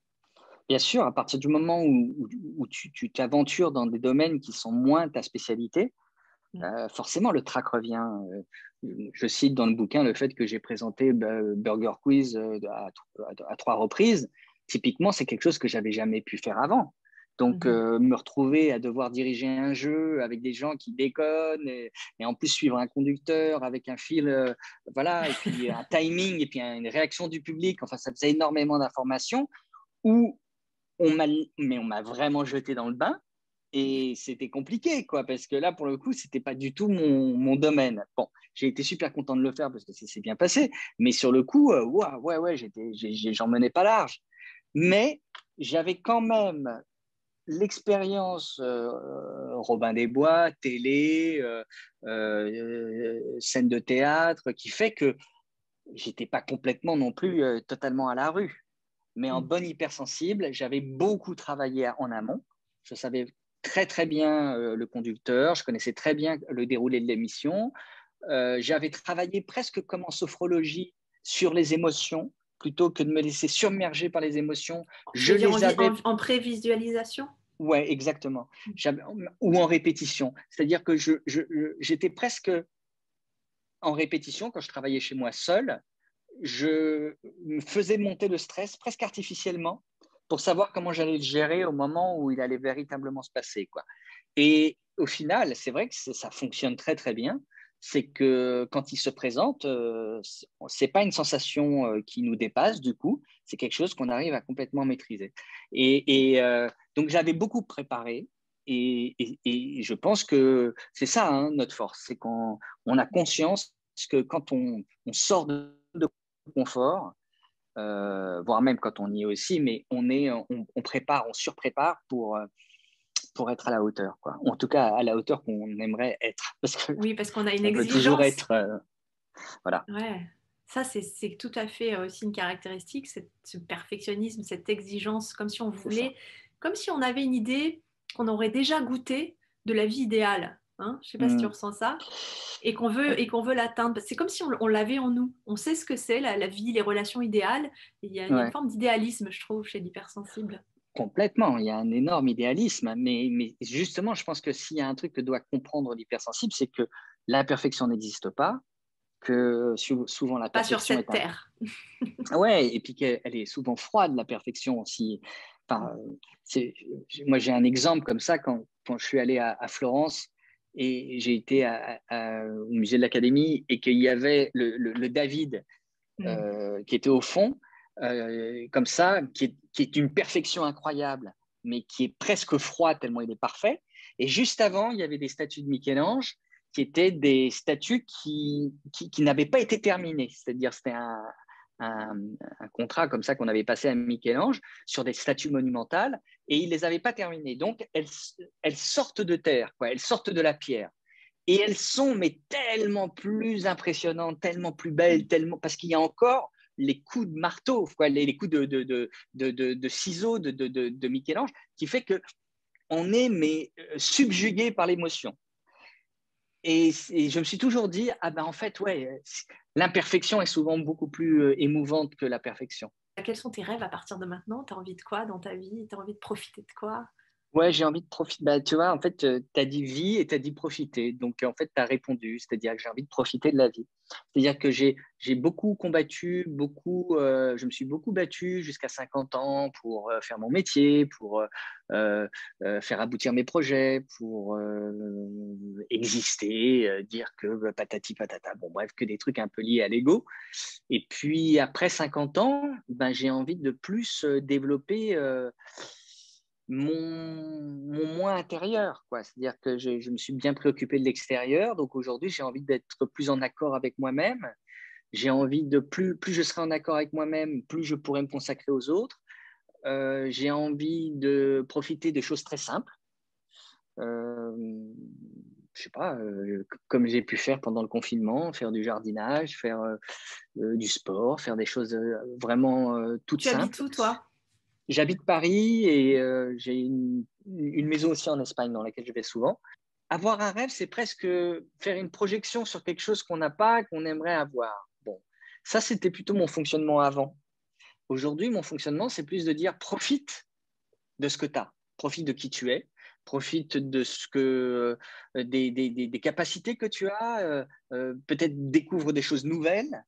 Bien sûr, à partir du moment où tu t'aventures dans des domaines qui sont moins ta spécialité, Mm. forcément le trac revient. Je cite dans le bouquin le fait que j'ai présenté Burger Quiz à 3 reprises. Typiquement, c'est quelque chose que j'avais jamais pu faire avant. Donc, Mhm. me retrouver à devoir diriger un jeu avec des gens qui déconnent et en plus suivre un conducteur avec un fil, voilà, et puis un timing et puis une réaction du public. Enfin, ça faisait énormément d'informations où mais on m'a vraiment jeté dans le bain et c'était compliqué, quoi, parce que là, pour le coup, c'était pas du tout mon domaine. Bon, j'ai été super content de le faire parce que ça s'est bien passé, mais sur le coup, ouais, ouais, j'en menais pas large. Mais j'avais quand même l'expérience Robin des Bois, télé, scène de théâtre, qui fait que j'étais pas complètement non plus totalement à la rue, mais en Mm. bonne hypersensible, j'avais beaucoup travaillé en amont. Je savais très très bien le conducteur, je connaissais très bien le déroulé de l'émission. J'avais travaillé presque comme en sophrologie sur les émotions, plutôt que de me laisser submerger par les émotions. Tu Je veux dire les avais, en prévisualisation? ouais, exactement. Ou en répétition. C'est-à-dire que j'étais presque en répétition quand je travaillais chez moi seul. Je me faisais monter le stress presque artificiellement pour savoir comment j'allais le gérer au moment où il allait véritablement se passer, quoi. Et au final, c'est vrai que ça fonctionne très très bien. C'est que quand il se présente, c'est pas une sensation qui nous dépasse du coup. C'est quelque chose qu'on arrive à complètement maîtriser. Donc j'avais beaucoup préparé. Et je pense que c'est ça, hein, notre force, c'est qu'on a conscience que quand on sort de confort, voire même quand on y est aussi, mais on prépare, on surprépare pour être à la hauteur, quoi. Ou en tout cas, à la hauteur qu'on aimerait être. Parce Oui, parce qu'on a une qu'on veut toujours exigence. être. Voilà. Ouais, ça c'est tout à fait aussi une caractéristique, ce perfectionnisme, cette exigence, comme si on C'est ça. voulait, comme si on avait une idée qu'on aurait déjà goûté de la vie idéale. Hein, je ne sais pas si tu Mm. ressens ça, et qu'on veut l'atteindre. C'est comme si on l'avait en nous. On sait ce que c'est la vie, les relations idéales. Il y a une Ouais. forme d'idéalisme, je trouve, chez l'hypersensible. Complètement. Il y a un énorme idéalisme. Mais justement, je pense que s'il y a un truc que doit comprendre l'hypersensible, c'est que la perfection n'existe pas. que souvent la Pas sur perfection cette terre. Ouais, et puis qu'elle est souvent froide, la perfection aussi. Enfin, moi, j'ai un exemple comme ça quand je suis allé à Florence et j'ai été au musée de l'Académie et qu'il y avait le David qui était au fond, comme ça, qui est une perfection incroyable, mais qui est presque froid tellement il est parfait. Et juste avant, il y avait des statues de Michel-Ange qui étaient des statues qui n'avaient pas été terminées. C'est-à-dire, c'était un, un contrat comme ça qu'on avait passé à Michel-Ange sur des statues monumentales et il ne les avait pas terminées. Donc, elles sortent de terre, quoi. Elles sortent de la pierre. Et elles sont mais tellement plus impressionnantes, tellement plus belles, tellement parce qu'il y a encore les coups de marteau, quoi, les coups de ciseaux de Michel-Ange, qui fait que on est mais subjugué par l'émotion. Et je me suis toujours dit, ah ben en fait, ouais, l'imperfection est souvent beaucoup plus émouvante que la perfection. Quels sont tes rêves à partir de maintenant? Tu as envie de quoi dans ta vie? Tu as envie de profiter de quoi? Ouais, j'ai envie de profiter. Bah, tu vois, en fait, tu as dit vie et tu as dit profiter. Donc, en fait, tu as répondu. C'est-à-dire que j'ai envie de profiter de la vie. C'est-à-dire que j'ai beaucoup combattu, je me suis beaucoup battu jusqu'à 50 ans pour faire mon métier, pour faire aboutir mes projets, pour exister, dire que patati patata. Bon, bref, que des trucs un peu liés à l'ego. Et puis, après 50 ans, ben, j'ai envie de plus développer mon moi intérieur, quoi. C'est-à-dire que je me suis bien préoccupé de l'extérieur, donc aujourd'hui j'ai envie d'être plus en accord avec moi-même. J'ai envie de plus je serai en accord avec moi-même, plus je pourrai me consacrer aux autres. J'ai envie de profiter de choses très simples. Je sais pas, comme j'ai pu faire pendant le confinement, faire du jardinage, faire du sport, faire des choses vraiment toutes Tu habites simples. où, toi? J'habite Paris et j'ai une maison aussi en Espagne dans laquelle je vais souvent. Avoir un rêve, c'est presque faire une projection sur quelque chose qu'on n'a pas, qu'on aimerait avoir. Bon, ça, c'était plutôt mon fonctionnement avant. Aujourd'hui, mon fonctionnement, c'est plus de dire profite de ce que tu as, profite de qui tu es, profite de ce que, des capacités que tu as, peut-être découvre des choses nouvelles,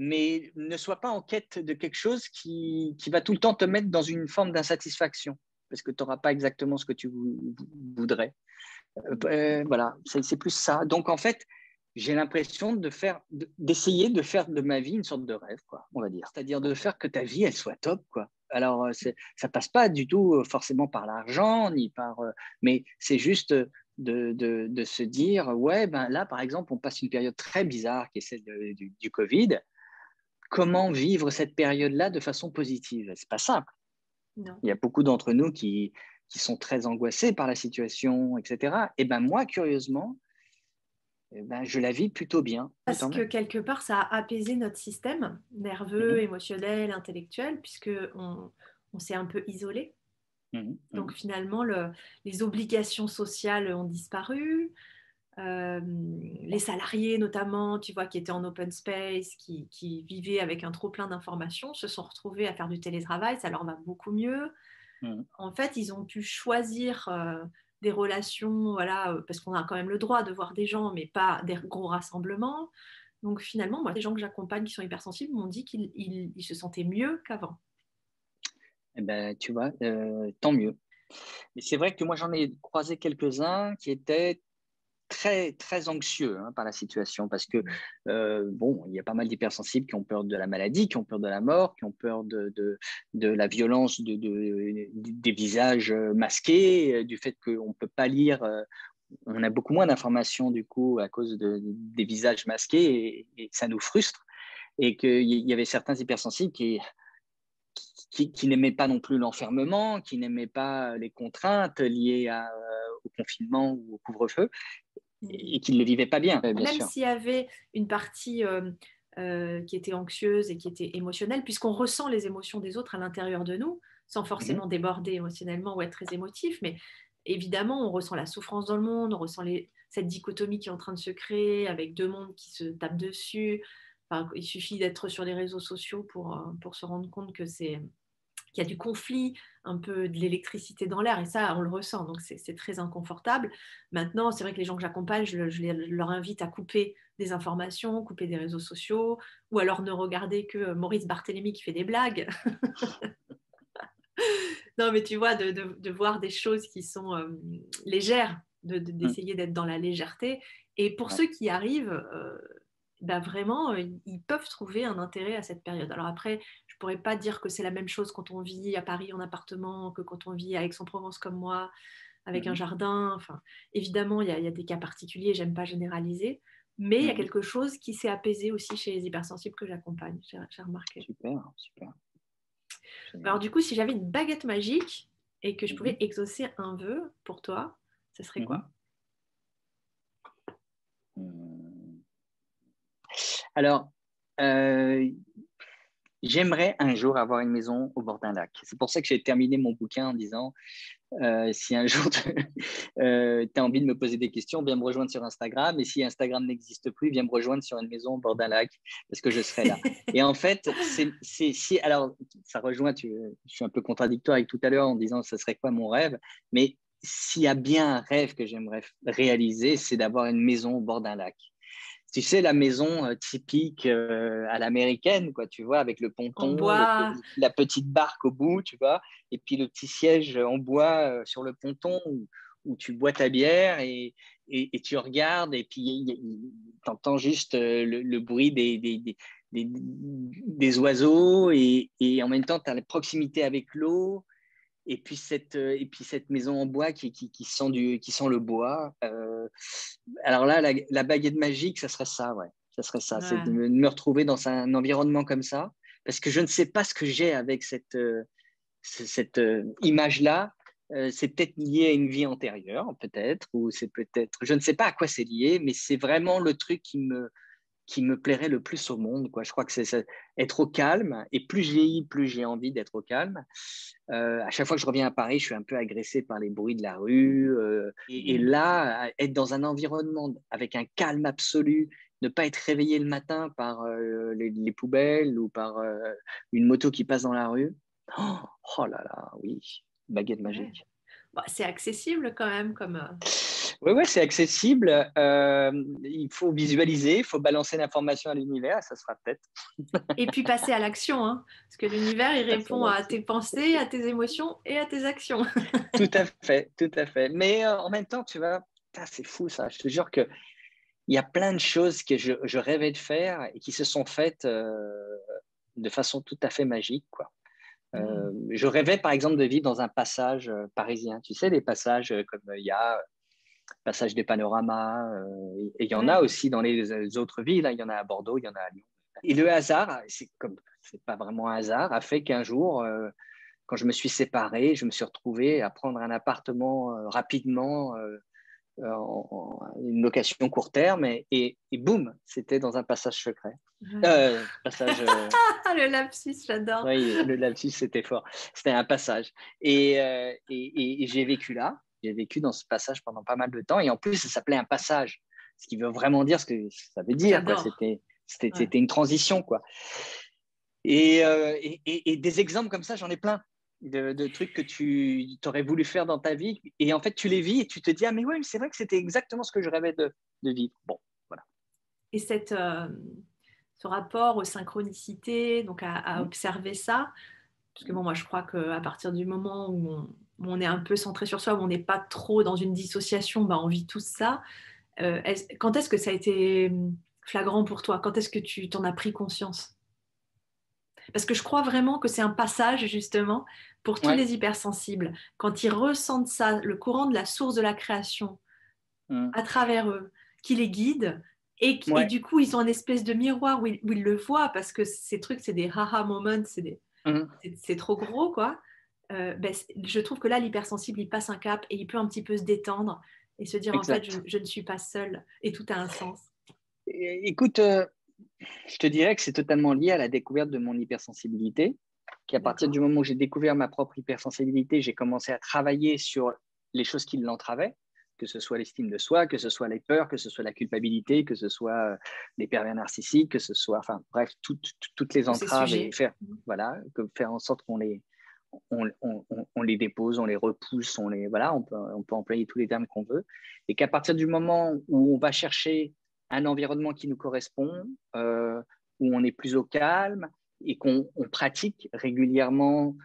mais ne sois pas en quête de quelque chose qui va tout le temps te mettre dans une forme d'insatisfaction, parce que tu n'auras pas exactement ce que tu voudrais. Voilà, c'est plus ça. Donc, en fait, j'ai l'impression d'essayer de faire de ma vie une sorte de rêve, quoi, on va dire. C'est-à-dire de faire que ta vie, elle soit top, quoi. Alors, ça passe pas du tout forcément par l'argent, ni par, mais c'est juste de se dire, ouais, ben là, par exemple, on passe une période très bizarre qui est celle du Covid. Comment vivre cette période-là de façon positive? C'est pas simple. Non. Il y a beaucoup d'entre nous qui sont très angoissés par la situation, etc. Et ben moi, curieusement, eh ben, je la vis plutôt bien. Parce que quelque part, ça a apaisé notre système nerveux, Mhm, émotionnel, intellectuel, puisque on s'est un peu isolé. mhm, Donc mhm. finalement, les obligations sociales ont disparu. Les salariés notamment, tu vois, qui étaient en open space, qui vivaient avec un trop plein d'informations, se sont retrouvés à faire du télétravail, ça leur va beaucoup mieux. Mhm. En fait, ils ont pu choisir des relations, voilà, parce qu'on a quand même le droit de voir des gens, mais pas des gros rassemblements. Donc finalement, moi, les gens que j'accompagne qui sont hypersensibles m'ont dit qu'ils se sentaient mieux qu'avant. Eh ben, tu vois, tant mieux. Mais c'est vrai que moi, j'en ai croisé quelques-uns qui étaient très, très anxieux par la situation parce que, bon, il y a pas mal d'hypersensibles qui ont peur de la maladie, qui ont peur de la mort, qui ont peur de la violence des visages masqués, du fait qu'on ne peut pas lire. On a beaucoup moins d'informations du coup à cause des visages masqués et ça nous frustre. Et qu'il y avait certains hypersensibles qui n'aimaient pas non plus l'enfermement, qui n'aimaient pas les contraintes liées au confinement ou au couvre-feu et qui ne le vivaient pas bien, bien Même sûr. s'il y avait une partie qui était anxieuse et qui était émotionnelle, puisqu'on ressent les émotions des autres à l'intérieur de nous, sans forcément déborder émotionnellement ou être très émotif, mais évidemment, on ressent la souffrance dans le monde, on ressent cette dichotomie qui est en train de se créer avec deux mondes qui se tapent dessus. Enfin, il suffit d'être sur les réseaux sociaux pour se rendre compte que qu'il y a du conflit, un peu de l'électricité dans l'air, et ça, on le ressent, donc c'est très inconfortable. Maintenant, c'est vrai que les gens que j'accompagne, leur invite à couper des informations, couper des réseaux sociaux, ou alors ne regarder que Maurice Barthélémy qui fait des blagues. Non, mais tu vois, de voir des choses qui sont légères, d'essayer d'être dans la légèreté. Et pour Ouais. ceux qui arrivent, bah vraiment, ils peuvent trouver un intérêt à cette période. Alors après, je pourrais pas dire que c'est la même chose quand on vit à Paris en appartement que quand on vit à Aix-en-Provence comme moi, avec un jardin. Enfin, évidemment, il y a des cas particuliers, j'aime pas généraliser, mais il y a quelque chose qui s'est apaisé aussi chez les hypersensibles que j'accompagne, j'ai remarqué. Super, super. Alors Génial. du coup, si j'avais une baguette magique et que je pouvais exaucer un vœu pour toi, ce serait quoi? Alors, euh, j'aimerais un jour avoir une maison au bord d'un lac. C'est pour ça que j'ai terminé mon bouquin en disant, si un jour tu as envie de me poser des questions, viens me rejoindre sur Instagram. Et si Instagram n'existe plus, viens me rejoindre sur une maison au bord d'un lac parce que je serai là. Et en fait, alors, ça rejoint, je suis un peu contradictoire avec tout à l'heure en disant, ce serait quoi mon rêve? Mais s'il y a bien un rêve que j'aimerais réaliser, c'est d'avoir une maison au bord d'un lac. Tu sais, la maison typique à l'américaine, quoi, tu vois, avec le En ponton, bois. la petite barque au bout, tu vois, et puis le petit siège en bois sur le ponton où tu bois ta bière et tu regardes, et puis tu entends juste le bruit des oiseaux, et en même temps, tu as la proximité avec l'eau. Et puis cette maison en bois qui sent le bois. Alors là, la baguette magique, ça serait ça, ouais. Ça serait ça, c'est de Ouais. me retrouver dans un environnement comme ça, parce que je ne sais pas ce que j'ai avec cette image-là. C'est peut-être lié à une vie antérieure, peut-être, ou c'est peut-être, je ne sais pas à quoi c'est lié, mais c'est vraiment le truc qui me plairait le plus au monde, quoi. Je crois que c'est être au calme, et plus je vieillis, plus j'ai envie d'être au calme. À chaque fois que je reviens à Paris, je suis un peu agressé par les bruits de la rue. Et là, être dans un environnement avec un calme absolu, ne pas être réveillé le matin par les poubelles ou par une moto qui passe dans la rue. Oh, oh là là, oui, baguette Ouais. magique. Bah, c'est accessible quand même comme. Oui, ouais, c'est accessible. Il faut visualiser, il faut balancer l'information à l'univers, ça sera peut-être. Et puis passer à l'action, hein, parce que l'univers, il Passer à répond à tes l'action. pensées, à tes émotions et à tes actions. Tout à fait, tout à fait. Mais en même temps, tu vois, c'est fou ça. Je te jure qu'il y a plein de choses que je rêvais de faire et qui se sont faites de façon tout à fait magique, quoi. Je rêvais par exemple de vivre dans un passage parisien. Tu sais, les passages comme il y a passage des panoramas, et il y en a Ouais. aussi dans les autres villes, hein. Il y en a à Bordeaux, il y en a à Lyon. Et le hasard, c'est pas vraiment un hasard, a fait qu'un jour, quand je me suis séparé, je me suis retrouvé à prendre un appartement rapidement, une location court terme, et boum, c'était dans un passage secret. Ouais. Passage, Ah, le lapsus, j'adore. oui, le lapsus, c'était fort. C'était un passage. Et j'ai vécu là. J'ai vécu dans ce passage pendant pas mal de temps. Et en plus, ça s'appelait un passage, ce qui veut vraiment dire ce que ça veut dire, quoi. J'adore. Ouais. C'était une transition, quoi. Et des exemples comme ça, j'en ai plein. De trucs que tu aurais voulu faire dans ta vie. Et en fait, tu les vis et tu te dis, ah, mais ouais, c'est vrai que c'était exactement ce que je rêvais de vivre. Bon, voilà. Et ce rapport aux synchronicités, donc à Mmh. observer ça, parce que bon, moi je crois qu'à partir du moment où on est un peu centré sur soi, où on n'est pas trop dans une dissociation, bah, on vit tout ça. Quand est-ce que ça a été flagrant pour toi? Quand est-ce que tu t'en as pris conscience? Parce que je crois vraiment que c'est un passage justement pour tous Ouais. les hypersensibles. Quand ils ressentent ça, le courant de la source de la création Mmh. à travers eux, qui les guide, et Ouais. du coup ils ont une espèce de miroir où ils le voient, parce que ces trucs c'est des haha moments, Mmh. c'est trop gros quoi. Ben, je trouve que là l'hypersensible il passe un cap et il peut un petit peu se détendre et se dire en fait Exact. je ne suis pas seule et tout a un sens. Écoute, je te dirais que c'est totalement lié à la découverte de mon hypersensibilité, qu'à partir D'accord. du moment où j'ai découvert ma propre hypersensibilité, j'ai commencé à travailler sur les choses qui l'entravaient, que ce soit l'estime de soi, que ce soit les peurs, que ce soit la culpabilité, que ce soit les pervers narcissiques, que ce soit, enfin bref, toutes les Tous ces entraves, et sujets. faire, voilà, faire en sorte on les dépose, on les repousse, voilà, on peut employer tous les termes qu'on veut. Et qu'à partir du moment où on va chercher un environnement qui nous correspond, où on est plus au calme et qu'on pratique régulièrement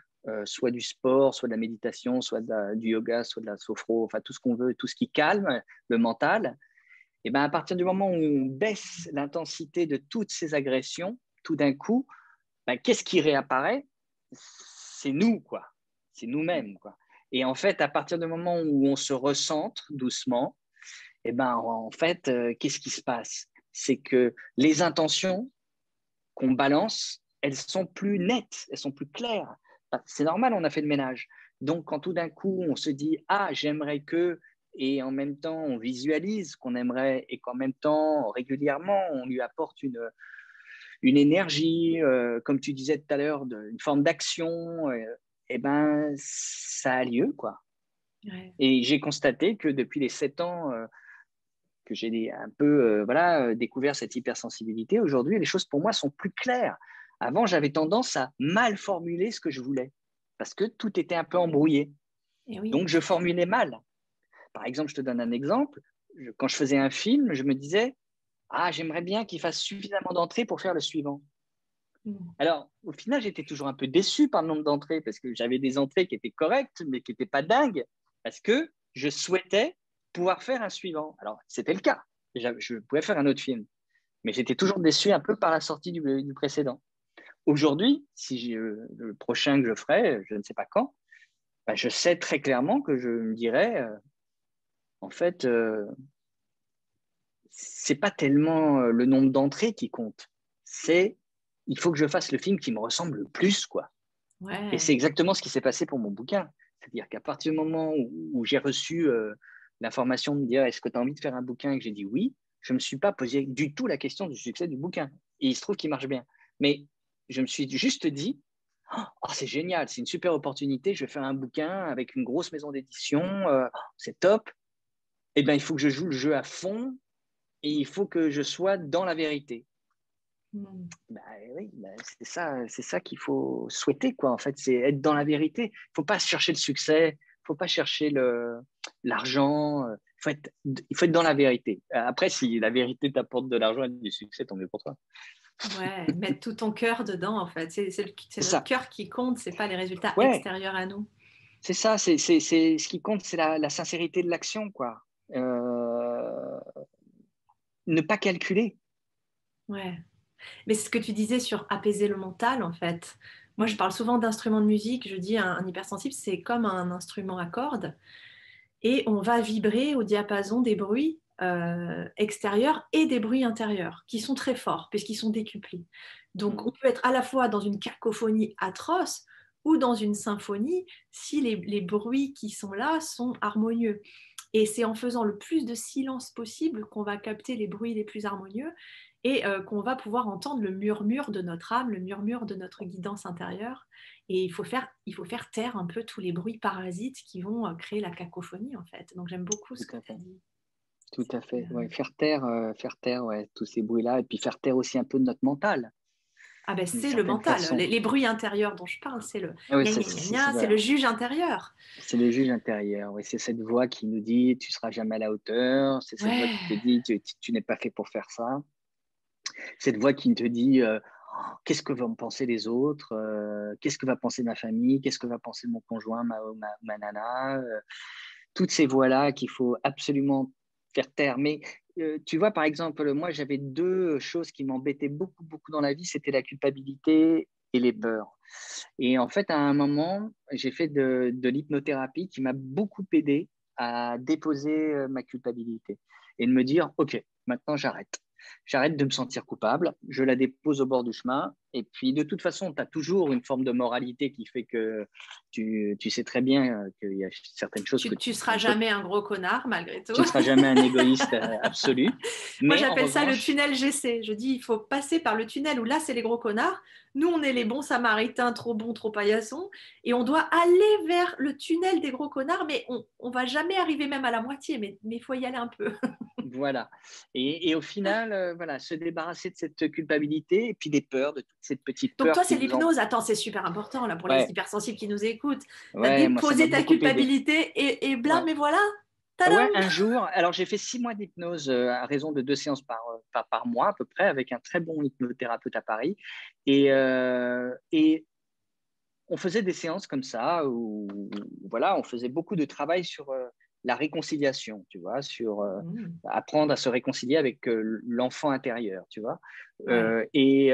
soit du sport, soit de la méditation, soit du yoga, soit de la sophro, enfin tout ce qu'on veut, tout ce qui calme le mental, et ben à partir du moment où on baisse l'intensité de toutes ces agressions, tout d'un coup, ben, qu'est-ce qui réapparaît? C'est nous, quoi. C'est nous-mêmes, quoi. Et en fait, à partir du moment où on se recentre doucement, et ben en fait, qu'est-ce qui se passe? C'est que les intentions qu'on balance, elles sont plus nettes, elles sont plus claires. C'est normal, on a fait le ménage. Donc, quand tout d'un coup, on se dit « Ah, j'aimerais que… » et en même temps, on visualise qu'on aimerait et qu'en même temps, régulièrement, on lui apporte une énergie, comme tu disais tout à l'heure, une forme d'action, et ben, ça a lieu, quoi. Ouais. Et j'ai constaté que depuis les 7 ans que j'ai un peu voilà, découvert cette hypersensibilité, aujourd'hui, les choses pour moi sont plus claires. Avant, j'avais tendance à mal formuler ce que je voulais parce que tout était un peu embrouillé. Et oui. Donc, je formulais mal. Par exemple, je te donne un exemple. Quand je faisais un film, je me disais « Ah, j'aimerais bien qu'il fasse suffisamment d'entrées pour faire le suivant. » Alors, au final, j'étais toujours un peu déçu par le nombre d'entrées parce que j'avais des entrées qui étaient correctes, mais qui n'étaient pas dingues parce que je souhaitais pouvoir faire un suivant. Alors, c'était le cas. Je pouvais faire un autre film, mais j'étais toujours déçu un peu par la sortie du précédent. Aujourd'hui, le prochain que je ferai, je ne sais pas quand, ben, je sais très clairement que je me dirais, en fait, c'est pas tellement le nombre d'entrées qui compte, c'est il faut que je fasse le film qui me ressemble le plus, quoi. Ouais. Et c'est exactement ce qui s'est passé pour mon bouquin. C'est-à-dire qu'à partir du moment où j'ai reçu l'information de me dire est-ce que tu as envie de faire un bouquin et que j'ai dit oui, je ne me suis pas posé du tout la question du succès du bouquin. Et il se trouve qu'il marche bien. Mais je me suis juste dit oh, c'est génial, c'est une super opportunité, je vais faire un bouquin avec une grosse maison d'édition, c'est top. Eh bien, il faut que je joue le jeu à fond et il faut que je sois dans la vérité. Bah, oui, bah, c'est ça qu'il faut souhaiter, quoi. En fait, c'est être dans la vérité. Il faut pas chercher le succès, il faut pas chercher l'argent. Il faut être dans la vérité. Après, si la vérité t'apporte de l'argent et du succès, tant mieux pour toi. Ouais, mettre tout ton cœur dedans, en fait. C'est notre Ça. cœur qui compte, c'est pas les résultats Ouais, extérieurs à nous. c'est ça. Ce qui compte, c'est la sincérité de l'action, quoi. Ne pas calculer. Ouais. Mais c'est ce que tu disais sur apaiser le mental, en fait. Moi, je parle souvent d'instruments de musique. Je dis un hypersensible, c'est comme un instrument à cordes. Et on va vibrer au diapason des bruits extérieurs et des bruits intérieurs, qui sont très forts, puisqu'ils sont décuplés. Donc, on peut être à la fois dans une cacophonie atroce ou dans une symphonie si les bruits qui sont là sont harmonieux. Et c'est en faisant le plus de silence possible qu'on va capter les bruits les plus harmonieux et qu'on va pouvoir entendre le murmure de notre âme, le murmure de notre guidance intérieure. Et il faut faire taire un peu tous les bruits parasites qui vont créer la cacophonie, en fait. Donc, j'aime beaucoup ce que tu as dit. Tout à fait. Ouais, faire taire ouais, tous ces bruits-là et puis faire taire aussi un peu de notre mental. Ah ben, D'une c'est le certaine mental. façon. Les bruits intérieurs dont je parle, c'est le Ah oui, gna gna gna gna, c'est le juge intérieur. c'est le juge intérieur. Oui, c'est cette voix qui nous dit tu seras jamais à la hauteur. C'est cette voix Ouais. qui te dit tu n'es pas fait pour faire ça. Cette voix qui te dit qu'est-ce que vont penser les autres, qu'est-ce que va penser ma famille, qu'est-ce que va penser mon conjoint, ma nana. Toutes ces voix-là qu'il faut absolument faire taire. Mais tu vois, par exemple, moi, j'avais 2 choses qui m'embêtaient beaucoup, beaucoup dans la vie, c'était la culpabilité et les peurs. Et en fait, à un moment, j'ai fait de l'hypnothérapie qui m'a beaucoup aidé à déposer ma culpabilité et de me dire, OK, maintenant j'arrête. J'arrête de me sentir coupable, je la dépose au bord du chemin. Et puis, de toute façon, tu as toujours une forme de moralité qui fait que tu sais très bien qu'il y a certaines choses que Tu seras jamais un gros connard, malgré tout. tu ne seras jamais un égoïste absolu. Moi, Mais en j'appelle ça le revanche, tunnel GC. Je dis, il faut passer par le tunnel où là, c'est les gros connards. Nous, on est les bons samaritains, trop bons, trop paillassons. Et on doit aller vers le tunnel des gros connards, mais on va jamais arriver même à la moitié. Mais il faut y aller un peu. Voilà. Et au final, voilà, se débarrasser de cette culpabilité et puis des peurs, de toute cette petite Donc peur toi, qui c'est vous en... l'hypnose. Attends, c'est super important là pour les Ouais, hypersensibles qui nous écoutent. Tu as ouais, moi, ça m'a déposé ta beaucoup aidé. culpabilité et blam, Ouais. et voilà. Tadam! Ouais, un jour, alors j'ai fait 6 mois d'hypnose à raison de 2 séances par mois à peu près, avec un très bon hypnothérapeute à Paris. Et on faisait des séances comme ça où voilà, on faisait beaucoup de travail sur la réconciliation, tu vois, sur apprendre à se réconcilier avec l'enfant intérieur, tu vois. Ouais. Et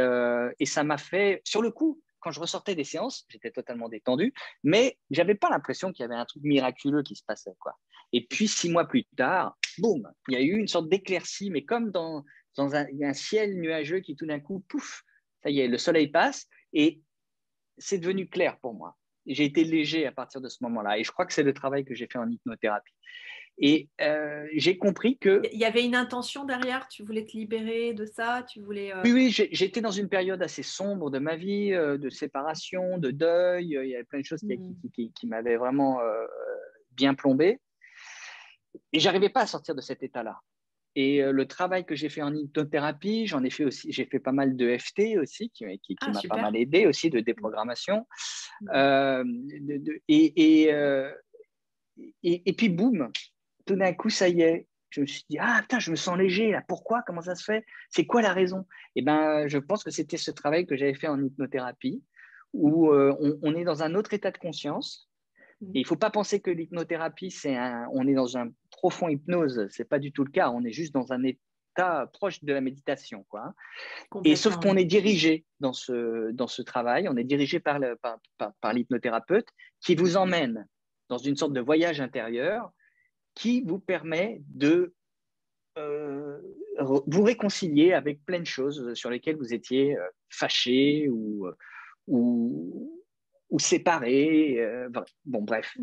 ça m'a fait, sur le coup, quand je ressortais des séances, j'étais totalement détendu, mais j'avais pas l'impression qu'il y avait un truc miraculeux qui se passait, quoi. Et puis 6 mois plus tard, boum, il y a eu une sorte d'éclaircie, mais comme dans un ciel nuageux qui tout d'un coup, pouf, ça y est, le soleil passe et c'est devenu clair pour moi. J'ai été léger à partir de ce moment-là. Et je crois que c'est le travail que j'ai fait en hypnothérapie. Et j'ai compris que... Il y avait une intention derrière, tu voulais te libérer de ça, tu voulais... Oui, oui, j'étais dans une période assez sombre de ma vie, de séparation, de deuil. Il y avait plein de choses qui m'avaient vraiment bien plombé. Et j'arrivais pas à sortir de cet état-là. Et le travail que j'ai fait en hypnothérapie, j'en ai fait aussi, j'ai fait pas mal de FT aussi, qui Ah, m'a pas super. mal aidé aussi, de déprogrammation. Euh, et puis, boum, tout d'un coup, ça y est, je me suis dit, ah putain, je me sens léger, là. Pourquoi? Comment ça se fait? C'est quoi la raison? Eh ben, je pense que c'était ce travail que j'avais fait en hypnothérapie, où on est dans un autre état de conscience. Et il ne faut pas penser que l'hypnothérapie, on est dans un profond hypnose. Ce n'est pas du tout le cas. On est juste dans un état proche de la méditation, quoi. Et sauf Complètement. qu'on est dirigé dans ce travail, on est dirigé par l'hypnothérapeute qui vous emmène dans une sorte de voyage intérieur qui vous permet de vous réconcilier avec plein de choses sur lesquelles vous étiez fâché ou, ou séparé. Bon, bref.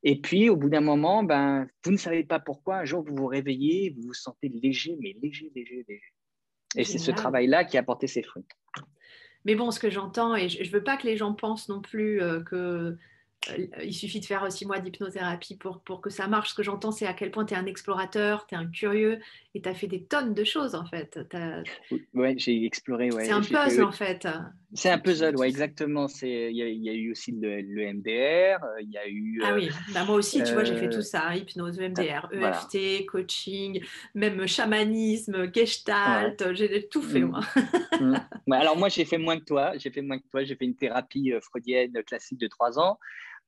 Et puis, au bout d'un moment, ben, vous ne savez pas pourquoi, un jour, vous vous réveillez, vous vous sentez léger, mais léger, léger, léger. Et c'est ce Génial. travail-là qui a porté ses fruits. Mais bon, ce que j'entends, et je ne veux pas que les gens pensent non plus que il suffit de faire 6 mois d'hypnothérapie pour que ça marche. Ce que j'entends, c'est à quel point tu es un explorateur, tu es un curieux, et tu as fait des tonnes de choses, en fait. Ouais, j'ai exploré, C'est ouais. un puzzle, en fait. C'est un puzzle, ouais, exactement. Il y a eu aussi le MDR, il y a eu... Ah oui, bah moi aussi, tu vois, j'ai fait tout euh, ça, hein, hypnose, EMDR, voilà. EFT, coaching, même chamanisme, Ouais. gestalt, j'ai tout fait, Mm, moi. mm. Ouais, alors moi, j'ai fait moins que toi. J'ai fait une thérapie freudienne classique de 3 ans.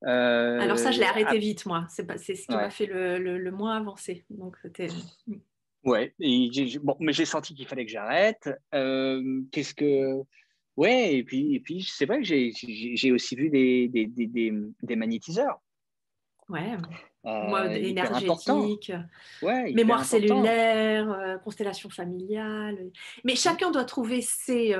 Alors ça, je l'ai arrêté vite, moi. C'est ce qui m'a Ouais. fait le moins avancer. Donc, c'était... Ouais. Et bon, mais j'ai senti qu'il fallait que j'arrête. Qu'est-ce que... Ouais, et puis c'est vrai que j'ai aussi vu des magnétiseurs. Ouais, mode Hyper important. énergétique, Ouais, hyper mémoire important. cellulaire, constellation familiale. Mais chacun doit trouver ses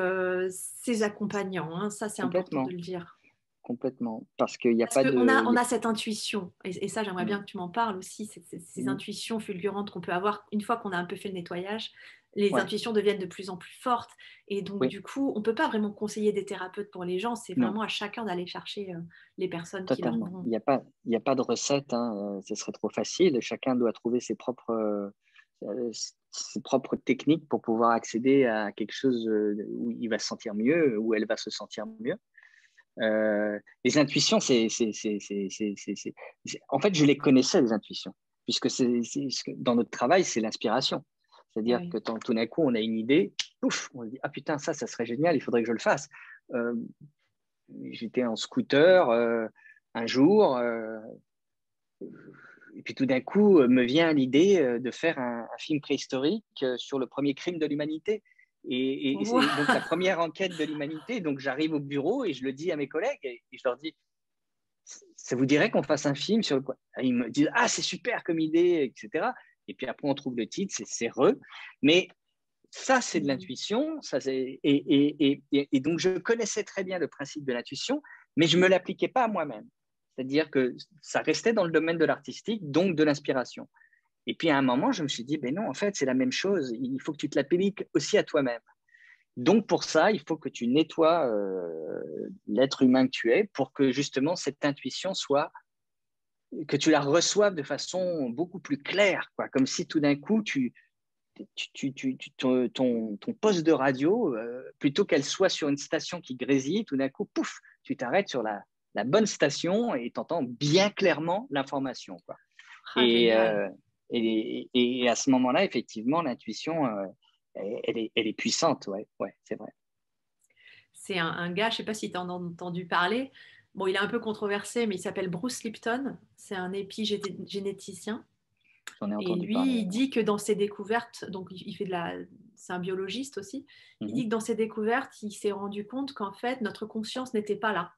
accompagnants, hein. Ça, c'est important de Complètement, le dire. complètement. Parce qu'il n'y a Parce pas qu'on a, de... on a cette intuition, et ça, j'aimerais bien Mm, que tu m'en parles aussi, ces mm. intuitions fulgurantes qu'on peut avoir une fois qu'on a un peu fait le nettoyage. Les Ouais, intuitions deviennent de plus en plus fortes, et donc oui, du coup, on ne peut pas vraiment conseiller des thérapeutes pour les gens, c'est non, vraiment à chacun d'aller chercher les personnes qui leur totalement. vont. Il y a pas de recette, hein, ce serait trop facile. Chacun doit trouver ses propres techniques pour pouvoir accéder à quelque chose où il va se sentir mieux, où elle va se sentir mieux. Les intuitions, en fait, je les connaissais, les intuitions, puisque dans notre travail, c'est l'inspiration. Eh C'est-à-dire oui. que tout d'un coup, on a une idée, pouf, on se dit, ah putain, ça serait génial, il faudrait que je le fasse. Euh, J'étais en scooter un jour, et puis tout d'un coup, me vient l'idée de faire un film préhistorique sur le premier crime de l'humanité. Et c'est donc la première enquête de l'humanité. Donc j'arrive au bureau et je le dis à mes collègues et je leur dis, ça vous dirait qu'on fasse un film sur le quoi? Ils me disent, ah, c'est super comme idée, etc. Et puis après, on trouve le titre, c'est Re. Mais ça, c'est de l'intuition. Et donc, je connaissais très bien le principe de l'intuition, mais je ne me l'appliquais pas à moi-même. C'est-à-dire que ça restait dans le domaine de l'artistique, donc de l'inspiration. Et puis à un moment, je me suis dit, ben non, en fait, c'est la même chose. Il faut que tu te l'appliques aussi à toi-même. Donc pour ça, il faut que tu nettoies l'être humain que tu es pour que justement cette intuition soit, que tu la reçoives de façon beaucoup plus claire, quoi. Comme si tout d'un coup, ton poste de radio, plutôt qu'elle soit sur une station qui grésille, tout d'un coup, pouf, tu t'arrêtes sur la bonne station et tu entends bien clairement l'information, quoi. Ah, Et, génial. euh, et à ce moment-là, effectivement, l'intuition, elle est puissante, ouais, ouais, c'est vrai. C'est un gars, je ne sais pas si tu en as entendu parler. Bon, il est un peu controversé, mais il s'appelle Bruce Lipton. C'est un épigénéticien. J'en ai Et entendu lui, parler. il dit que dans ses découvertes, donc il fait c'est un biologiste aussi, il dit Mhm. que dans ses découvertes, il s'est rendu compte qu'en fait, notre conscience n'était pas là,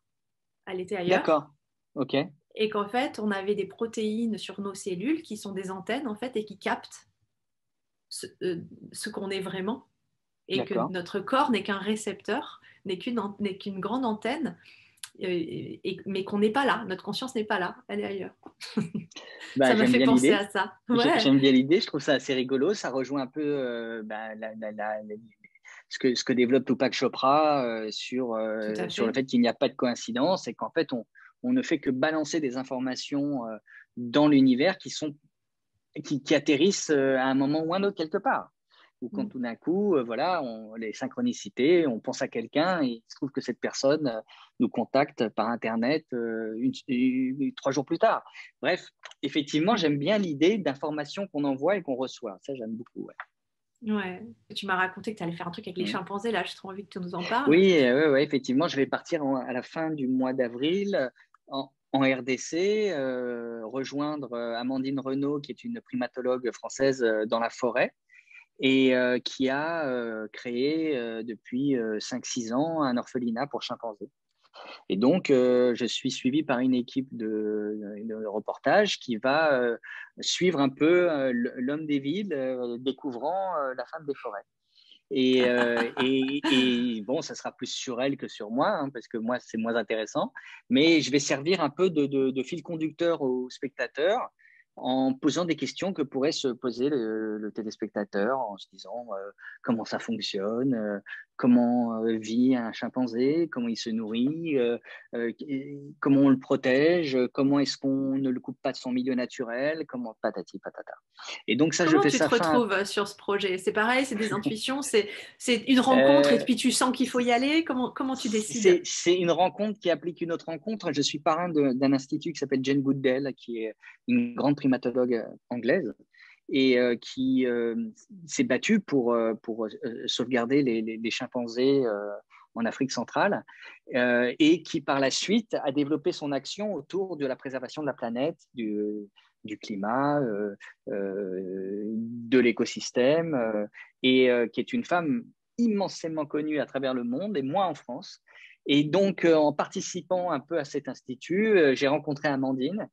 elle était ailleurs, D'accord, ok, et qu'en fait, on avait des protéines sur nos cellules qui sont des antennes en fait et qui captent ce qu'on est vraiment, et que d'accord. notre corps n'est qu'un récepteur, n'est qu'une grande antenne, mais qu'on n'est pas là, notre conscience n'est pas là, elle est ailleurs. Bah, Ça m'a j'aime fait bien penser l'idée. à ça. Ouais, J'aime bien l'idée, je trouve ça assez rigolo. Ça rejoint un peu ce que développe Tupac Chopra tout à sur le fait. fait qu'il n'y a pas de coïncidence et qu'en fait, on ne fait que balancer des informations dans l'univers qui atterrissent à un moment ou un autre quelque part. Ou quand Mm. tout d'un coup, voilà, les synchronicités, on pense à quelqu'un et il se trouve que cette personne nous contacte par Internet 3 jours plus tard. Bref, effectivement, j'aime bien l'idée d'informations qu'on envoie et qu'on reçoit. Ça, j'aime beaucoup. Ouais. Ouais. Tu m'as raconté que tu allais faire un truc avec les Mhm. chimpanzés, là, j'ai trop envie que tu nous en parles. Oui, ouais, ouais, effectivement, je vais partir à la fin du mois d'avril en RDC, rejoindre Amandine Renaud, qui est une primatologue française dans la forêt et qui a créé depuis 5-6 ans un orphelinat pour chimpanzés. Et donc, je suis suivi par une équipe de reportage qui va suivre un peu l'homme des villes découvrant la femme des forêts. Et bon, ça sera plus sur elle que sur moi, hein, parce que moi, c'est moins intéressant. Mais je vais servir un peu de fil conducteur aux spectateurs en posant des questions que pourrait se poser le téléspectateur en se disant comment ça fonctionne, comment vit un chimpanzé, comment il se nourrit, euh, comment on le protège, comment est-ce qu'on ne le coupe pas de son milieu naturel, comment patati patata. Et donc ça, je Comment fais tu te ça fin. retrouves sur ce projet? C'est pareil, c'est des intuitions, c'est une rencontre et Euh, puis tu sens qu'il faut y aller. Comment tu décides? C'est une rencontre qui applique une autre rencontre. Je suis parrain d'un institut qui s'appelle Jane Goodell, qui est une grande primatologue anglaise et qui s'est battue pour sauvegarder les chimpanzés en Afrique centrale et qui par la suite a développé son action autour de la préservation de la planète, du climat, de l'écosystème et qui est une femme immensément connue à travers le monde et moi en France. Et donc, en participant un peu à cet institut, j'ai rencontré Amandine,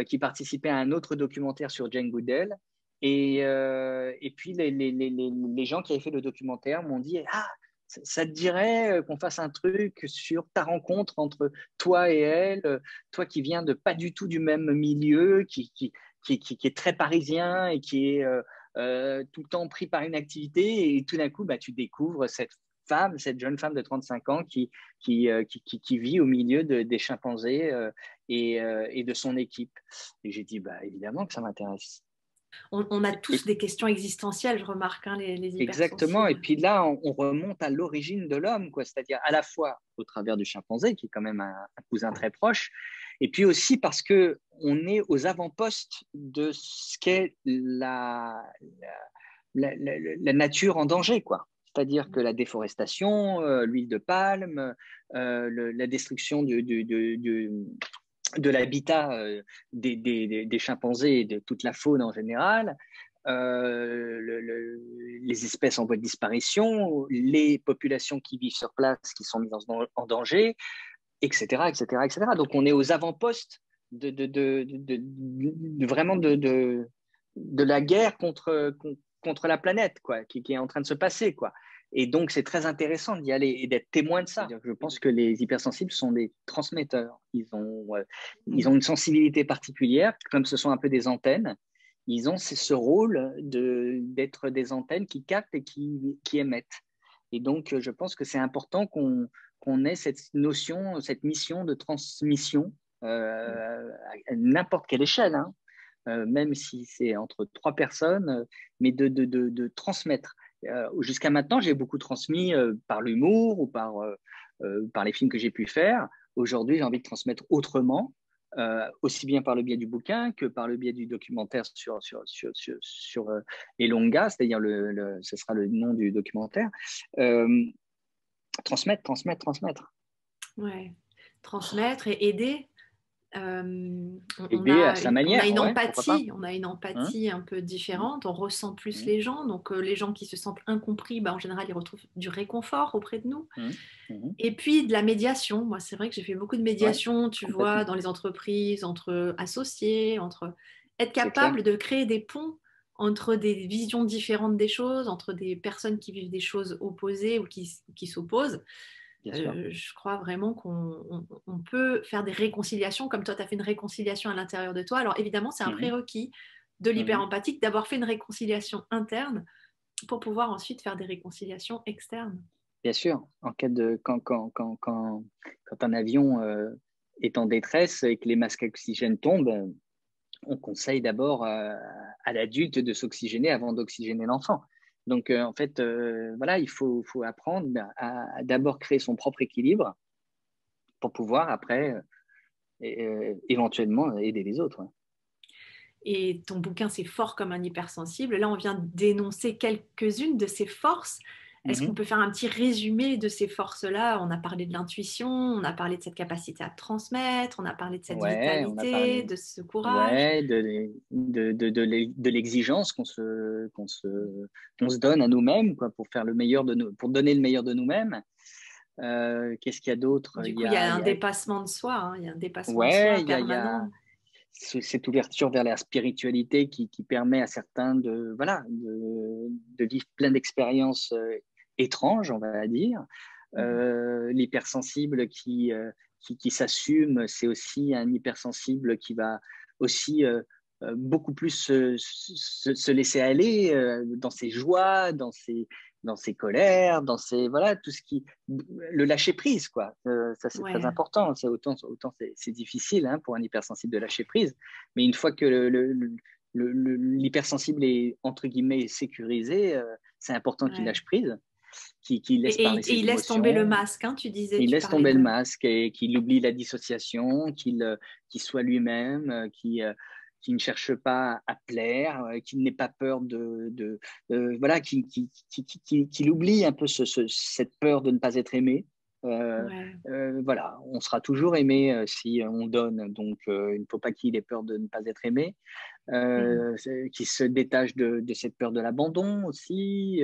qui participait à un autre documentaire sur Jane Goodell. Et puis, les gens qui avaient fait le documentaire m'ont dit ah, ça te dirait qu'on fasse un truc sur ta rencontre entre toi et elle, toi qui viens de pas du tout du même milieu, qui est très parisien et qui est tout le temps pris par une activité, et tout d'un coup, bah, tu découvres cette jeune femme de 35 ans qui vit au milieu des chimpanzés et de son équipe. Et j'ai dit, bah, évidemment que ça m'intéresse. On a Et, tous des questions existentielles, je remarque, hein, les exactement. Et hypersensibles. puis là, on remonte à l'origine de l'homme, quoi. C'est-à-dire à la fois au travers du chimpanzé, qui est quand même un cousin très proche, et puis aussi parce que on est aux avant-postes de ce qu'est la nature en danger, quoi. C'est-à-dire que la déforestation, l'huile de palme, la destruction de l'habitat des chimpanzés et de toute la faune en général, les espèces en voie de disparition, les populations qui vivent sur place qui sont mises en danger, etc., etc., etc. Donc on est aux avant-postes vraiment de la guerre contre la planète, quoi, qui est en train de se passer, quoi. Et donc, c'est très intéressant d'y aller et d'être témoin de ça. Je pense que les hypersensibles sont des transmetteurs. Ils ont une sensibilité particulière, comme ce sont un peu des antennes. Ils ont ce rôle d'être des antennes qui captent et qui émettent. Et donc, je pense que c'est important qu'on ait cette notion, cette mission de transmission à n'importe quelle échelle, hein. même si c'est entre 3 personnes, mais de transmettre. Jusqu'à maintenant, j'ai beaucoup transmis par l'humour ou par les films que j'ai pu faire. Aujourd'hui, j'ai envie de transmettre autrement, aussi bien par le biais du bouquin que par le biais du documentaire sur Elonga, c'est-à-dire ce sera le nom du documentaire. Transmettre, transmettre, transmettre. Ouais. Transmettre et aider. Aider à sa On a manière, une ouais, pourquoi pas. empathie, on a une Hein. empathie un peu différente, on ressent plus Hum, les gens, donc les gens qui se sentent incompris, bah, en général, ils retrouvent du réconfort auprès de nous. hum, hum. Et puis de la médiation, moi c'est vrai que j'ai fait beaucoup de Ouais, médiation, tu vois, complètement. dans les entreprises, entre associés, entre être C'est clair. capable de créer des ponts entre des visions différentes des choses, entre des personnes qui vivent des choses opposées ou qui s'opposent. Bien sûr. Je crois vraiment qu'on peut faire des réconciliations, comme toi, tu as fait une réconciliation à l'intérieur de toi. Alors évidemment, c'est un Mhm, prérequis de mhm. l'hyper-empathique d'avoir fait une réconciliation interne pour pouvoir ensuite faire des réconciliations externes. Bien sûr. En cas de quand un avion est en détresse et que les masques à oxygène tombent, on conseille d'abord à l'adulte de s'oxygéner avant d'oxygéner l'enfant. Donc, en fait, voilà, il faut apprendre à d'abord créer son propre équilibre pour pouvoir après, éventuellement, aider les autres. Ouais. Et ton bouquin, c'est fort comme un hypersensible. Là, on vient d'énoncer quelques-unes de ces forces. Est-ce qu'on Mhm. peut faire un petit résumé de ces forces-là? On a parlé de l'intuition, on a parlé de cette capacité à transmettre, on a parlé de cette Ouais, on a vitalité, parlé de ce courage. ouais, de l'exigence qu'on se donne à nous-mêmes quoi, pour faire le meilleur de nous, pour donner le meilleur de nous-mêmes. Qu'est-ce qu'il y a d'autre? Du coup, il y a un dépassement de soi, hein, il y a un dépassement de Ouais, soi permanent. cette ouverture vers la spiritualité qui permet à certains voilà, de vivre plein d'expériences étranges, on va dire. L'hypersensible qui s'assume, c'est aussi un hypersensible qui va aussi beaucoup plus se laisser aller dans ses joies, dans ses colères, voilà, tout ce le lâcher prise, quoi. Ça, c'est très Ouais. important. Autant c'est difficile hein, pour un hypersensible de lâcher prise, mais une fois que l'hypersensible est, entre guillemets, sécurisé, c'est important qu'il Ouais. lâche prise, qu'il laisse parler Et ses il laisse tomber le émotions, masque, hein, tu disais, il tu laisse parlais tomber le de... masque et qu'il oublie la dissociation, qu'il soit lui-même, qu'il ne cherche pas à plaire, qu'il n'ait pas peur voilà, qu'il oublie un peu cette peur de ne pas être aimé. Ouais. Voilà, on sera toujours aimé si on donne, donc il ne faut pas qu'il ait peur de ne pas être aimé. Mhm. Qui se détache de cette peur de l'abandon aussi,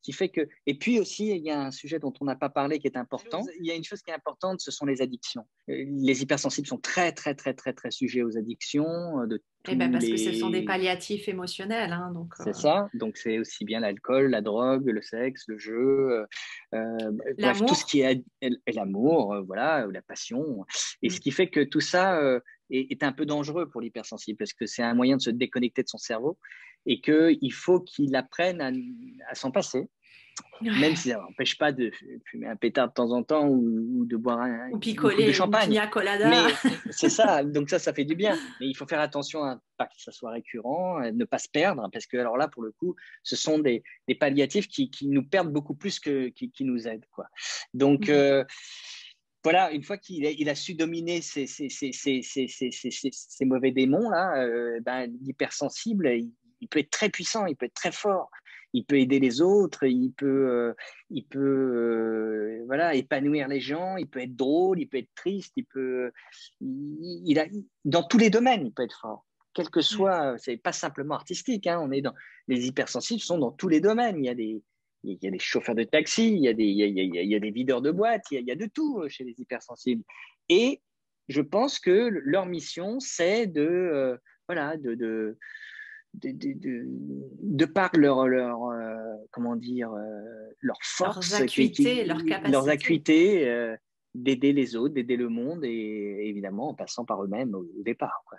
qui fait que... Et puis aussi, il y a un sujet dont on n'a pas parlé qui est important. Il y a une chose qui est importante, ce sont les addictions. Les hypersensibles sont très, très, très, très, très sujets aux addictions de Eh ben tous parce que ce sont des les... palliatifs émotionnels, hein, donc C'est ça. Donc, c'est aussi bien l'alcool, la drogue, le sexe, le jeu, bref, tout ce l'amour. qui est l'amour, voilà, ou la passion. Et ce Mm. qui fait que tout ça est un peu dangereux pour l'hypersensible parce que c'est un moyen de se déconnecter de son cerveau et qu'il faut qu'il apprenne à s'en passer, même Ouais. si ça n'empêche pas de fumer un pétard de temps en temps ou de boire Ou une coupe de picoler une champagne. pina colada. Mais c'est ça, donc ça fait du bien. Mais il faut faire attention à pas que ça soit récurrent, à ne pas se perdre, parce que alors là, pour le coup, ce sont des palliatifs qui nous perdent beaucoup plus qui nous aident. Quoi. Donc, Mm. voilà, une fois qu'il a su dominer ces mauvais démons, là, ben, l'hypersensible, il peut être très puissant, il peut être très fort, il peut aider les autres, il peut voilà, épanouir les gens, il peut être drôle, il peut être triste, dans tous les domaines, il peut être fort. Quel que Ouais. soit, c'est pas simplement artistique, hein, les hypersensibles sont dans tous les domaines. Il y a des chauffeurs de taxi, il y a des videurs de boîtes, il y a de tout chez les hypersensibles. Et je pense que leur mission, c'est voilà, de par comment dire, leur Leurs force, acuités, leurs leurs capacités. acuités, d'aider les autres, d'aider le monde, et évidemment en passant par eux-mêmes au départ. Quoi.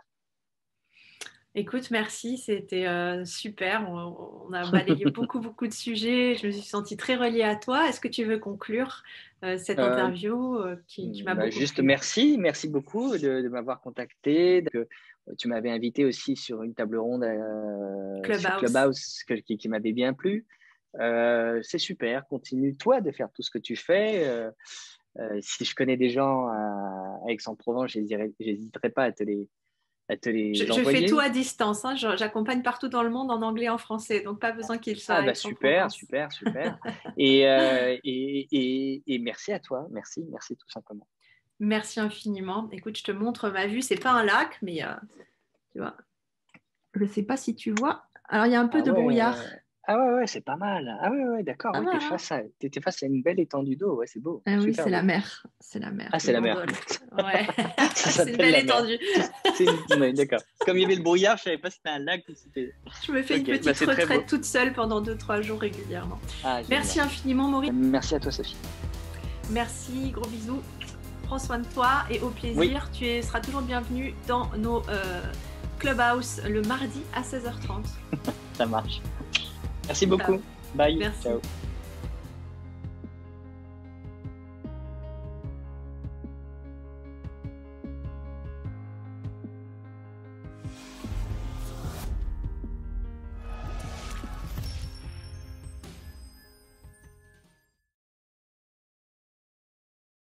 Écoute, merci, c'était super. On a balayé beaucoup, beaucoup de sujets. Je me suis sentie très reliée à toi. Est-ce que tu veux conclure cette Euh, interview qui m'a beaucoup Juste plu? merci beaucoup de m'avoir contacté. Tu m'avais invité aussi sur une table ronde sur Clubhouse. Clubhouse qui m'avait bien plu. C'est super, continue toi de faire tout ce que tu fais. Si je connais des gens à Aix-en-Provence, j'hésiterai pas à te les Je fais tout envoyer. à distance, hein. J'accompagne partout dans le monde en anglais et en français, donc pas besoin qu'il soit Ah à bah super, Aix-en-Provence. super, super. Et merci à toi, merci tout simplement. Merci infiniment. Écoute, je te montre ma vue. C'est pas un lac, mais tu vois, je ne sais pas si tu vois. Alors, il y a un peu Ah de brouillard. ouais, ah ouais, ouais, c'est pas mal. Ah ouais, ouais, d'accord, Pas ouais, mal, hein? t'étais face à une belle étendue d'eau, ouais, c'est beau, Ah oui, super c'est la beau. mer. C'est la mer, Ah, le c'est la mer. Bourdon. Ouais, Ça c'est une s'appelle belle la mer. étendue. Ouais, d'accord. Comme il y avait le brouillard, je savais pas si c'était un lac ou si c'était. Je me fais une Ok, bah petite c'est très retraite beau. toute seule pendant 2-3 jours régulièrement. Ah, génial. Merci infiniment, Maurice. Merci à toi, Sophie. Merci, gros bisous. Prends soin de toi et au Oui, plaisir. Seras toujours bienvenue dans nos Clubhouse le mardi à 16h30. ça marche. Merci Ciao. beaucoup. Bye. Merci. Ciao.